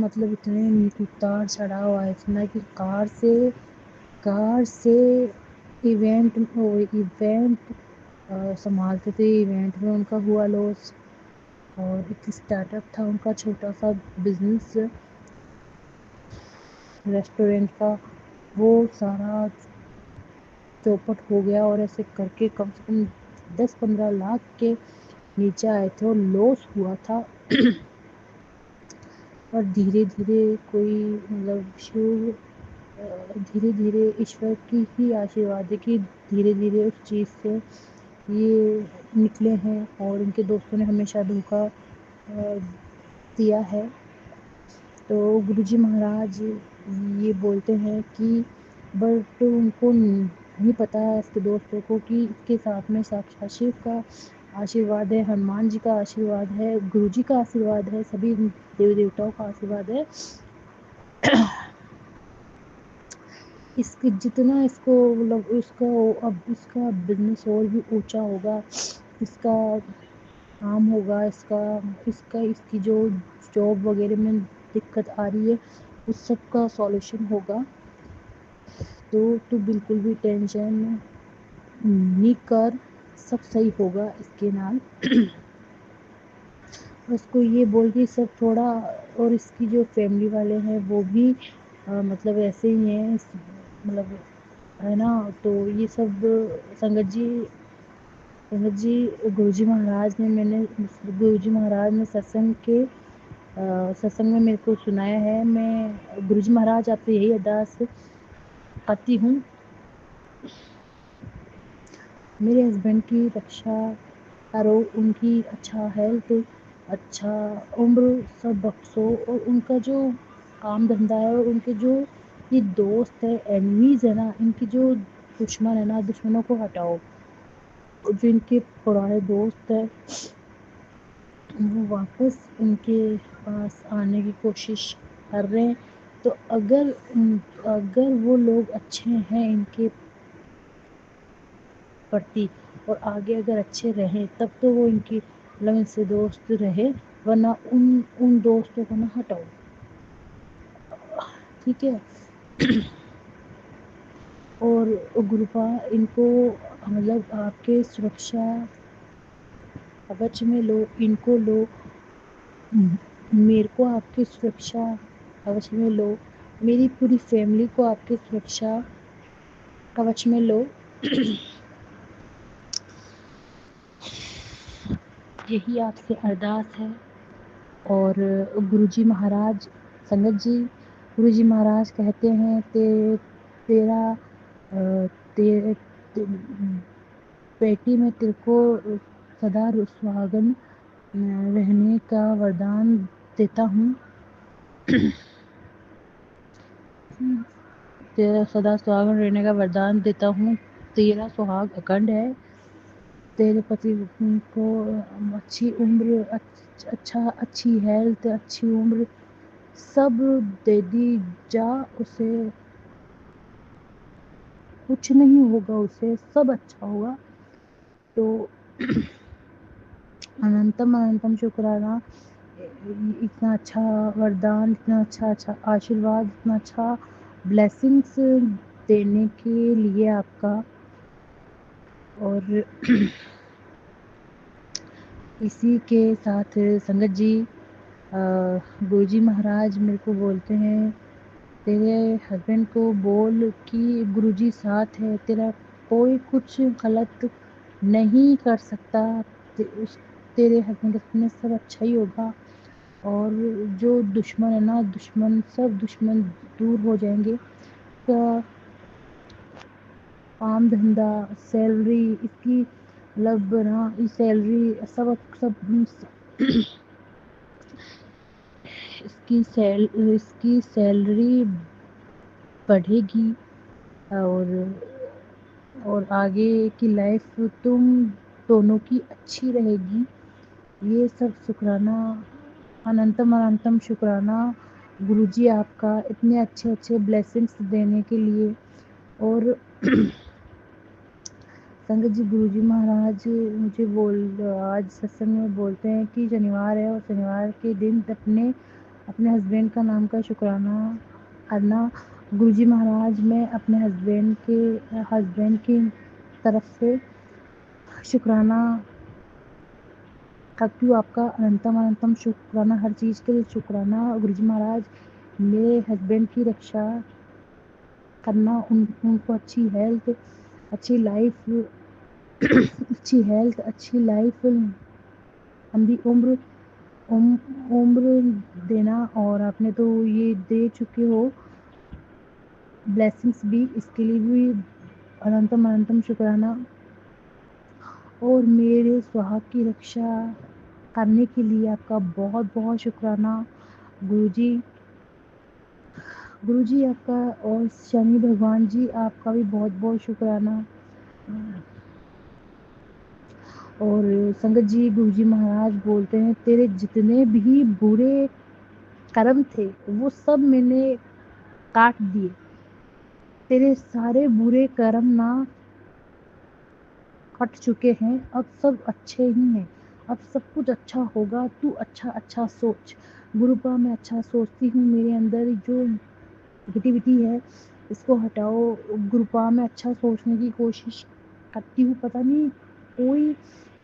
उतार चढ़ाव आए थे ना कि कार से इवेंट संभालते थे। इवेंट में उनका हुआ लॉस। और एक स्टार्टअप था उनका छोटा सा बिजनेस रेस्टोरेंट का, वो सारा चौपट हो गया। और ऐसे करके कम से कम 10-15 लाख के नीचे आए थे और लॉस हुआ था। और धीरे धीरे कोई मतलब शिव धीरे धीरे ईश्वर की ही आशीर्वाद है कि धीरे धीरे उस चीज़ से ये निकले हैं। और इनके दोस्तों ने हमेशा धोखा दिया है। तो गुरुजी महाराज ये बोलते हैं कि बट उनको नहीं पता है इसके दोस्तों को कि इसके साथ में साक्षात शिव का आशीर्वाद है, हनुमान जी का आशीर्वाद है, गुरुजी का आशीर्वाद है, सभी देवी देवताओं का आशीर्वाद है। इसके जितना इसको मतलब इसका बिजनेस और भी ऊंचा होगा, इसका काम होगा, इसकी जो जॉब वगैरह में दिक्कत आ रही है उस सब का सॉल्यूशन होगा। तो बिल्कुल भी टेंशन नहीं कर, सब सही होगा इसके नाल। उसको ये बोल के सब थोड़ा। और इसकी जो फैमिली वाले हैं वो भी मतलब ऐसे ही हैं मतलब है ना। तो ये सब संगत जी गुरुजी महाराज ने सत्संग में मेरे को सुनाया है। मैं गुरुजी महाराज आपसे यही अरदास करती हूँ, मेरे हस्बैंड की रक्षा करो, उनकी अच्छा हेल्थ, अच्छा उम्र सब बख्शो। और उनका जो काम धंधा है और उनके जो ये दोस्त है, एनिमीज है ना, इनकी जो दुश्मन है ना, दुश्मनों को हटाओ। जो इनके पुराने दोस्त है वो वापस इनके पास आने की कोशिश कर रहे हैं। तो अगर वो लोग अच्छे हैं इनके प्रति और आगे अगर अच्छे रहें तब तो वो इनकी मतलब इनसे दोस्त रहे, वरना उन दोस्तों को ना हटाओ। ठीक है। और गुरुपा इनको मतलब आपके सुरक्षा कवच में लो, इनको लो, मेरे को आपकी सुरक्षा कवच में लो, मेरी पूरी फैमिली को आपकी सुरक्षा कवच में लो। यही आपसे अरदास है। और गुरुजी महाराज गुरुजी महाराज कहते हैं तेरा ते, ते, बेटी में तेरे को सदा सुहागन रहने का वरदान देता हूँ। तेरा सदा सुहागन रहने का वरदान देता हूँ। तेरा सुहाग अखंड है। तेरे पति को अच्छी उम्र, अच्छी हेल्थ, अच्छी उम्र सब दे दी जा। उसे कुछ नहीं होगा, उसे सब अच्छा होगा। तो अनंतम शुक्राना, इतना अच्छा वरदान, इतना अच्छा आशीर्वाद, इतना अच्छा ब्लेसिंग्स देने के लिए आपका। और इसी के साथ संगत जी गुरुजी महाराज मेरे को बोलते हैं, तेरे हस्बैंड को बोल कि गुरुजी साथ है, तेरा कोई कुछ गलत नहीं कर सकता। तेरे हस्बैंड में सब अच्छा ही होगा। और जो दुश्मन है ना, सब दुश्मन दूर हो जाएंगे। का काम धंधा, सैलरी इसकी मतलब ना, सैलरी सब इसकी सैलरी बढ़ेगी। और आगे की लाइफ तुम दोनों की अच्छी रहेगी। ये सब शुक्राना अनंतम अनंतम शुक्राना गुरुजी आपका इतने अच्छे अच्छे ब्लेसिंग्स देने के लिए। और संगत जी, गुरुजी महाराज मुझे आज सत्संग में बोलते हैं कि शनिवार है और शनिवार के दिन अपने अपने हस्बैंड का नाम का शुक्राना करना। गुरुजी महाराज, मैं अपने हस्बैंड की तरफ से शुक्राना करती हूँ। आपका अनंतम अनंतम शुक्राना, हर चीज़ के लिए शुक्राना। गुरुजी महाराज, मेरे हस्बैंड की रक्षा करना, उनको अच्छी हेल्थ, अच्छी लाइफ अच्छी हेल्थ, अच्छी लाइफ, लंबी उम्र देना। और आपने तो ये दे चुके हो ब्लेसिंग्स भी, इसके लिए भी अनंतम अनंतम शुक्राना। और मेरे सुहाग की रक्षा करने के लिए आपका बहुत बहुत शुक्राना गुरुजी। गुरुजी आपका, और शनि भगवान जी आपका भी बहुत बहुत शुक्राना। और संगत जी, गुरुजी महाराज बोलते हैं, तेरे जितने भी बुरे कर्म थे वो सब मैंने काट दिए। तेरे सारे बुरे कर्म ना कट चुके हैं, अब सब अच्छे ही हैं, अब सब कुछ अच्छा होगा। तू अच्छा अच्छा सोच। गुरुपा, मैं अच्छा सोचती हूँ, मेरे अंदर जो नेगेटिविटी है इसको हटाओ। गुरुपा, मैं अच्छा सोचने की कोशिश करती हूँ, पता नहीं कोई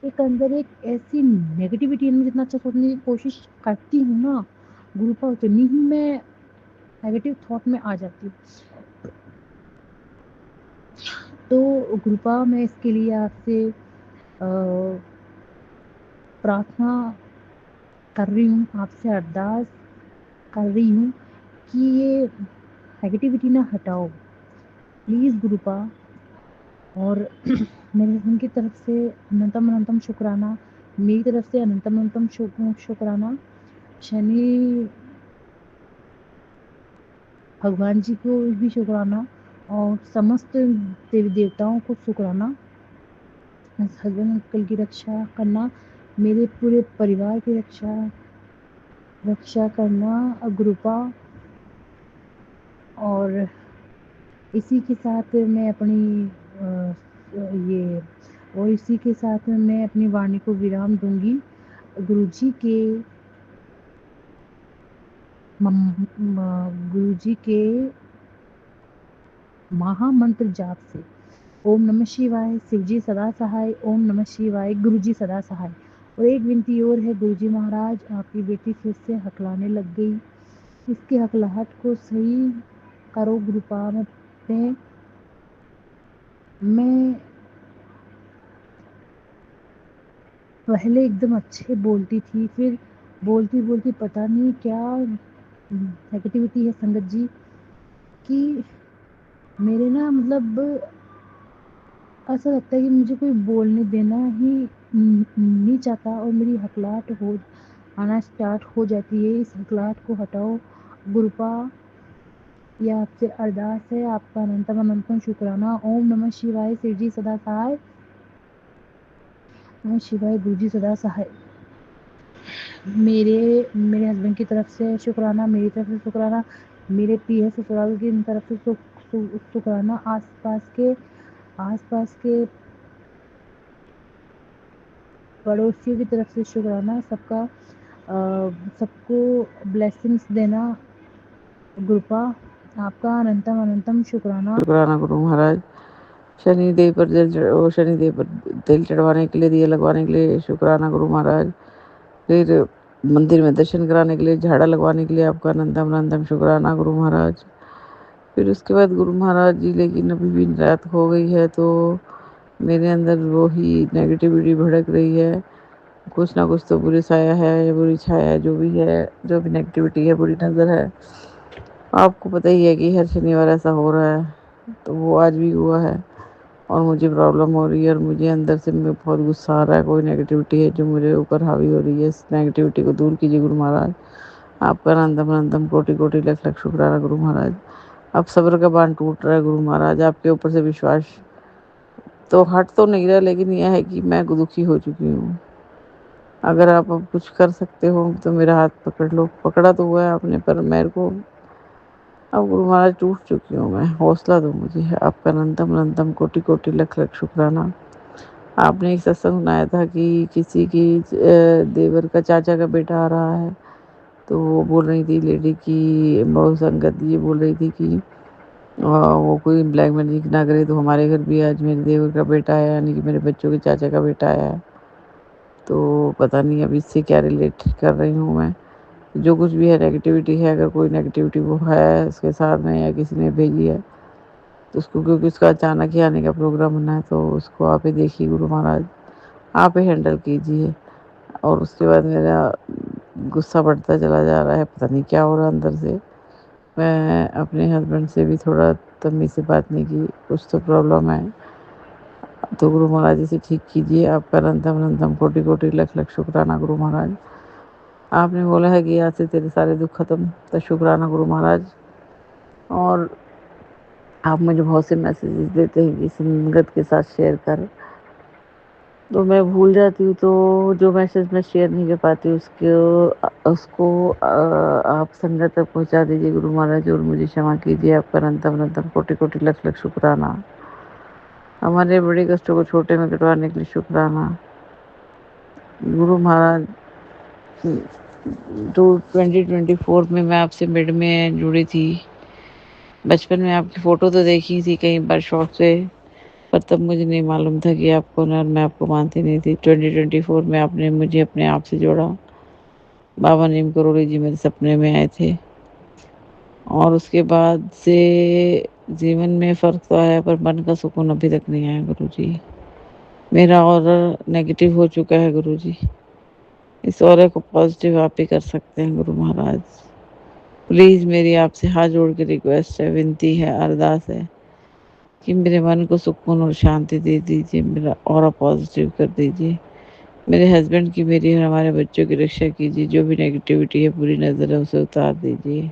एक अंदर एक ऐसी नेगेटिविटी है, जितना अच्छा सोचने की कोशिश करती हूँ ना गुरुपा, उतनी ही मैं नेगेटिव थॉट में आ जाती हूँ। तो गुरुपा, मैं इसके लिए आपसे प्रार्थना कर रही हूँ, आपसे अरदास कर रही हूँ कि ये नेगेटिविटी ना हटाओ प्लीज़ गुरुपा। और मेरे हस्बैंड की तरफ से अनंतम अनंतम शुक्राना, मेरी तरफ से अनंतम अनंतम शुक्राना। शनि भगवान जी को भी शुक्राना, और समस्त देवी देवताओं को शुक्राना। हस्बैंड अंकल की रक्षा करना, मेरे पूरे परिवार की रक्षा करना गुरुपा। और इसी के साथ मैं अपनी ये और इसी के साथ में मैं अपनी वाणी को विराम दूंगी। गुरुजी के महामंत्र जाप से ओम नमः शिवाय, शिवजी सदा सहाय, ओम नमः शिवाय, गुरुजी सदा सहाय। और एक विनती और है गुरुजी महाराज, आपकी बेटी फिर से हकलाने लग गई, इसकी हकलाहट को सही करो गुरुपा। मैं पहले एकदम अच्छे बोलती थी, फिर बोलती बोलती पता नहीं क्या नेगेटिविटी है संगत जी, कि मेरे ना मतलब ऐसा लगता है कि मुझे कोई बोलने देना ही नहीं चाहता, और मेरी हकलाहट हो आना स्टार्ट हो जाती है। इस हकलाहट को हटाओ गुरुपा, यह आपसे अरदास है। आपका अनंतम अनंतम शुक्राना। ओम नमः शिवाय, शिवजी सदा सहाय, नमः शिवाय, गुरुजी सदा सहाय। मेरे मेरे हस्बैंड की तरफ से शुक्राना, मेरी तरफ से शुक्राना, मेरे पीए ससुराल की तरफ से शुक्राना, आसपास के पड़ोसियों की तरफ से शुक्राना, सबको ब्लेसिंग्स देना गुरुपा। आपका अनंतम अनंतम शुक्राना गुरु महाराज। शनिदेव पर तेल चढ़वाने के लिए, दिए लगवाने के लिए शुक्राना गुरु महाराज। फिर मंदिर में दर्शन कराने के लिए, झाड़ा लगवाने के लिए आपका अनंतम अनंतम शुक्राना गुरु महाराज। फिर उसके बाद गुरु महाराज जी, लेकिन अभी भी रात हो गई है तो मेरे अंदर वो ही नेगेटिविटी भड़क रही है। कुछ ना कुछ तो बुरी साया है या बुरी छाया है, जो भी है, जो भी नेगेटिविटी है, बुरी नज़र है। आपको पता ही है कि हर शनिवार ऐसा हो रहा है, तो वो आज भी हुआ है और मुझे प्रॉब्लम हो रही है, और मुझे अंदर से में बहुत गुस्सा आ रहा है। कोई नेगेटिविटी है जो मुझे ऊपर हावी हो रही है, इस नेगेटिविटी को दूर कीजिए गुरु महाराज। आपका अनंतम अनंतम कोटि कोटि लख लख शुक्राना गुरु महाराज। अब सब्र का बांध टूट रहा है गुरु महाराज, आपके ऊपर से विश्वास तो हट तो नहीं रहा, लेकिन यह है कि मैं दुखी हो चुकी हूँ। अगर आप अब कुछ कर सकते हो तो मेरा हाथ पकड़ लो। पकड़ा तो हुआ है आपने, पर मेरे को अब गुरु महाराज टूट चुकी हूँ मैं, हौसला दो मुझे। आपका अनंतम अनंतम कोटि कोटि लख लख शुक्राना। आपने एक सत्संग सुनाया था कि किसी की देवर का चाचा का बेटा आ रहा है, तो वो बोल रही थी लेडी की बहुत संगत ये बोल रही थी कि वो कोई ब्लैक मैजिक ना करे, तो हमारे घर भी आज मेरे देवर का बेटा आया, यानी कि मेरे बच्चों के चाचा का बेटा आया है। तो पता नहीं अब इससे क्या रिलेट कर रही हूँ मैं। जो कुछ भी है नेगेटिविटी है, अगर कोई नेगेटिविटी वो है उसके साथ में या किसी ने भेजी है तो उसको, क्योंकि उसका अचानक ही आने का प्रोग्राम बना है, तो उसको आप ही देखिए गुरु महाराज, आप ही हैंडल कीजिए। और उसके बाद मेरा गुस्सा बढ़ता चला जा रहा है, पता नहीं क्या हो रहा है अंदर से। मैं अपने हस्बैंड से भी थोड़ा तमीज़ से बात नहीं की, कुछ तो प्रॉब्लम है। तो गुरु महाराज इसे ठीक कीजिए। आपका अनंतम अनंतम कोटि कोटि लख लख शुक्राना गुरु महाराज। आपने बोला है कि आज से तेरे सारे दुख खत्म, तो शुक्राना गुरु महाराज। और आप मुझे बहुत से मैसेजेस देते हैं कि संगत के साथ शेयर कर, तो मैं भूल जाती हूँ, तो जो मैसेज मैं शेयर नहीं कर पाती उसको आप संगत तक पहुँचा दीजिए गुरु महाराज, और मुझे क्षमा कीजिए। आपका अनंतम अनंतम कोटि कोटि लख लख शुक्राना। हमारे बड़े कष्टों को छोटे में कटवाने के लिए शुक्राना गुरु महाराज। 2024 में मैं आपसे मिड में जुड़ी थी। बचपन में आपकी फ़ोटो तो देखी थी कई बार शौक से, पर तब मुझे नहीं मालूम था कि आप कौन है, और मैं आपको मानती नहीं थी। 2024 में आपने मुझे अपने आप से जोड़ा। बाबा नीम करोड़ी जी मेरे सपने में आए थे, और उसके बाद से जीवन में फ़र्क तो आया, पर मन का सुकून अभी तक नहीं आया गुरु जी। मेरा ऑरा नेगेटिव हो चुका है गुरु जी। इस ऑरा को पॉजिटिव आप ही कर सकते हैं गुरु महाराज। प्लीज़ मेरी आपसे हाथ जोड़ के रिक्वेस्ट है, विनती है, अरदास है कि मेरे मन को सुकून और शांति दे दीजिए, मेरा ऑरा पॉजिटिव कर दीजिए। मेरे हस्बैंड की, मेरी और हमारे बच्चों की रक्षा कीजिए। जो भी नेगेटिविटी है, बुरी नज़र है, उसे उतार दीजिए।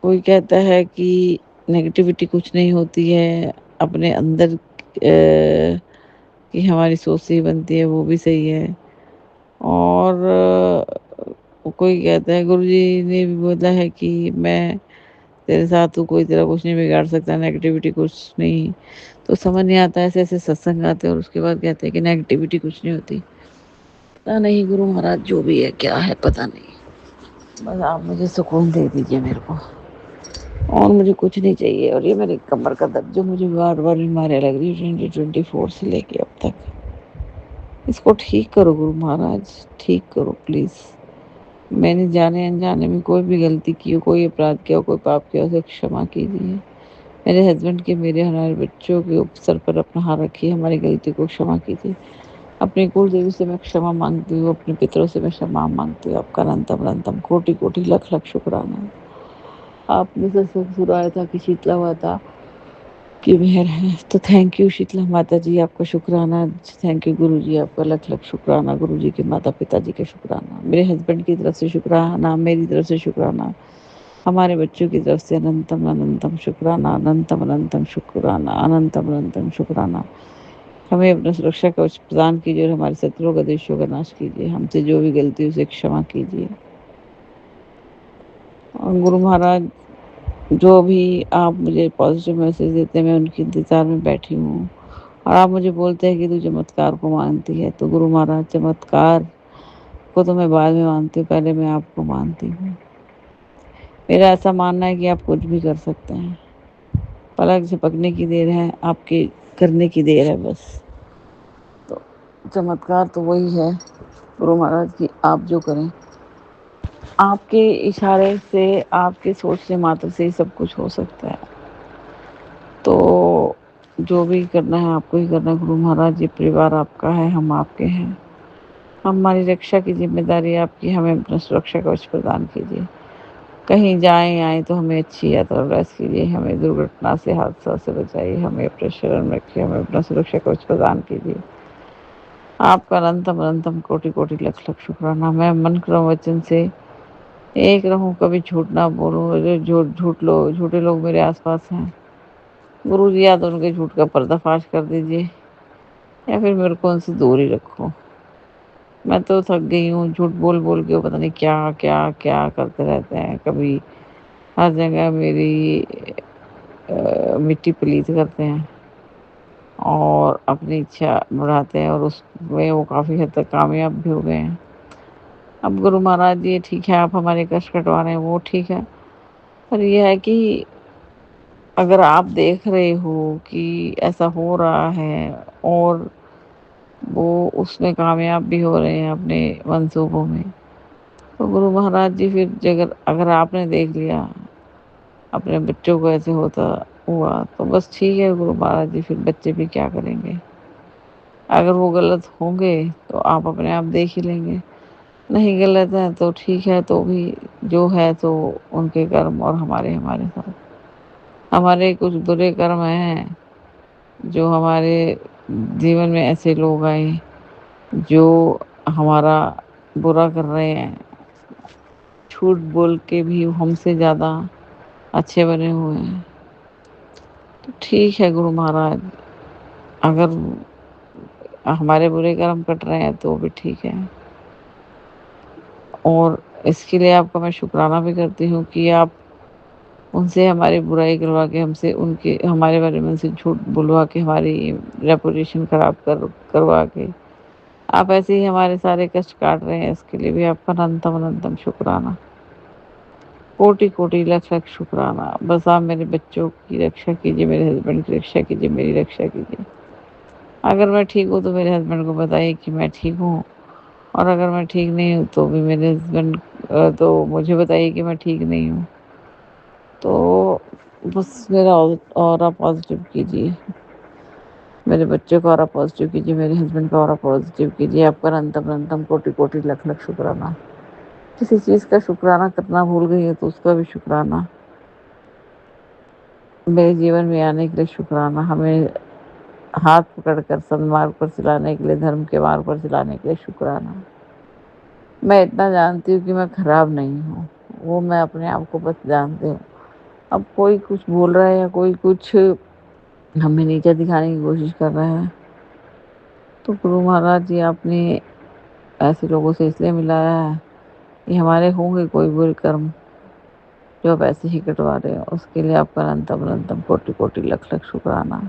कोई कहता है कि नेगेटिविटी कुछ नहीं होती है, अपने अंदर की हमारी सोच से ही बनती है, वो भी सही है। और कोई कहता है, गुरुजी ने भी बोला है कि मैं तेरे साथ हूँ, कोई तेरा कुछ नहीं बिगाड़ सकता, नेगेटिविटी कुछ नहीं। तो समझ नहीं आता, ऐसे ऐसे सत्संग आते हैं और उसके बाद कहते हैं कि नेगेटिविटी कुछ नहीं होती। पता नहीं गुरु महाराज, जो भी है क्या है पता नहीं, बस आप मुझे सुकून दे दीजिए मेरे को, और मुझे कुछ नहीं चाहिए। और ये मेरी कमर का दर्द जो मुझे बार बार बीमारियाँ लग रही है 2024 से लेके अब तक, इसको ठीक करो गुरु महाराज, ठीक करो प्लीज़। मैंने जाने अनजाने में कोई भी गलती की हो, कोई अपराध किया हो, कोई पाप किया हो, उसे क्षमा कीजिए। मेरे हस्बैंड के, मेरे, हमारे बच्चों के सर पर अपना हाथ रखिए, हमारी गलती को क्षमा कीजिए। अपनी कुल देवी से मैं क्षमा मांगती हूँ, अपने पितरों से मैं क्षमा मांगती हूँ। आपका अनंतम अनंतम कोटि कोटि लख लख शुक्राना। आपने सत्संग सुनाया था कि शीतला माता की मेहर है, तो थैंक यू शीतला माता जी, आपका शुक्राना। थैंक यू गुरु जी, आपका लख लख शुक्राना। गुरु जी के माता पिता जी का शुक्राना, मेरे हस्बैंड की तरफ से शुक्राना, मेरी तरफ से शुक्राना, हमारे बच्चों की तरफ से अनंतम अनंतम शुक्राना, अनंतम अनंतम शुक्राना, अनंतम अनंतम शुक्राना। हमें अपना सुरक्षा कवच प्रदान कीजिए और हमारे शत्रुओं का, देशों का नाश कीजिए। हमसे जो भी गलती उसे क्षमा कीजिए। और गुरु महाराज, जो भी आप मुझे पॉजिटिव मैसेज देते हैं, मैं उनके इंतज़ार में बैठी हूँ। और आप मुझे बोलते हैं कि तू चमत्कार को मानती है, तो गुरु महाराज चमत्कार को तो मैं बाद में मानती हूँ, पहले मैं आपको मानती हूँ। मेरा ऐसा मानना है कि आप कुछ भी कर सकते हैं, पलक झपकने की देर है, आपके करने की देर है बस। तो चमत्कार तो वही है गुरु महाराज कि आप जो करें, आपके इशारे से, आपके सोच से मात्र से ही सब कुछ हो सकता है। तो जो भी करना है आपको ही करना है गुरु महाराज। ये परिवार आपका है, हम आपके हैं। हमारी रक्षा की जिम्मेदारी आपकी, हमें अपना सुरक्षा कवच प्रदान कीजिए। कहीं जाएं आए तो हमें अच्छी यात्रा प्रयास कीजिए, हमें दुर्घटना से, हादसा से बचाइए, हमें अपने शरण में रखिए, हमें अपना सुरक्षा कवच प्रदान कीजिए। आपका अनंतम अनंतम कोटि कोटि लख लख शुक्राना। मैं मन क्रम वचन से एक रहूं, कभी झूठ ना बोलूं। जो झूठे लोग मेरे आसपास हैं, गुरु जी या तो उनके झूठ का पर्दाफाश कर दीजिए, या फिर मेरे को उनसे दूर ही रखो। मैं तो थक गई हूँ, झूठ बोल-बोल के वो पता नहीं क्या करते रहते हैं। कभी हर जगह मेरी मिट्टी पलीत करते हैं और अपनी इच्छा बढ़ाते हैं और उसमें वो काफ़ी हद तक कामयाब भी हो गए हैं। अब गुरु महाराज जी ठीक है, आप हमारे कष्ट कटवा रहे हैं वो ठीक है, पर ये है कि अगर आप देख रहे हो कि ऐसा हो रहा है और वो उसमें कामयाब भी हो रहे हैं अपने मंसूबों में, तो गुरु महाराज जी फिर जगर अगर आपने देख लिया अपने बच्चों को ऐसे होता हुआ तो बस ठीक है, गुरु महाराज जी फिर बच्चे भी क्या करेंगे? अगर वो गलत होंगे तो आप अपने आप देख ही लेंगे, नहीं गलत है तो ठीक है, तो भी जो है तो उनके कर्म और हमारे हमारे साथ। हमारे कुछ बुरे कर्म हैं, जो हमारे जीवन में ऐसे लोग आए, जो हमारा बुरा कर रहे हैं, झूठ बोल के भी हमसे ज़्यादा अच्छे बने हुए हैं। तो ठीक है गुरु महाराज, अगर हमारे बुरे कर्म कट रहे हैं तो भी ठीक है। और इसके लिए आपका मैं शुक्राना भी करती हूँ कि आप उनसे हमारी बुराई करवा के हमसे उनके हमारे बारे में उनसे झूठ बुलवा के हमारी रेपुटेशन खराब करवा के आप ऐसे ही हमारे सारे कष्ट काट रहे हैं, इसके लिए भी आपका अनंतम अनंतम शुक्राना। कोटि-कोटि लख-लख शुक्राना। बस आप मेरे बच्चों की रक्षा कीजिए, मेरे हस्बैंड की रक्षा कीजिए, मेरी रक्षा कीजिए। अगर मैं ठीक हूँ तो मेरे हस्बैंड को बताइए कि मैं ठीक हूँ और अगर मैं ठीक नहीं हूँ तो भी मेरे हस्बैंड तो मुझे बताइए कि मैं ठीक नहीं हूँ। तो बस मेरा ऑरा पॉज़िटिव कीजिए, मेरे बच्चों का ऑरा पॉज़िटिव कीजिए, मेरे हस्बैंड का ऑरा पॉज़िटिव कीजिए। आपका अनंतम अनंतम कोटि-कोटि लख-लख शुक्राना। किसी चीज़ का शुक्राना करना भूल गई है तो उसका भी शुक्राना। मेरे जीवन में आने के लिए शुक्राना। हमें हाथ पकड़कर सन्मार्ग पर चलाने के लिए, धर्म के मार्ग पर चलाने के लिए शुक्राना। मैं इतना जानती हूँ कि मैं खराब नहीं हूँ, वो मैं अपने आप को बस जानती हूँ। अब कोई कुछ बोल रहा है या कोई कुछ हमें नीचा दिखाने की कोशिश कर रहा है, तो गुरु महाराज जी आपने ऐसे लोगों से इसलिए मिलाया है कि हमारे होंगे कोई बुरे कर्म जो आप ऐसे ही कटवा रहे हो, उसके लिए आपका अनंतम अनंतम कोटि कोटि लख लख शुक्राना।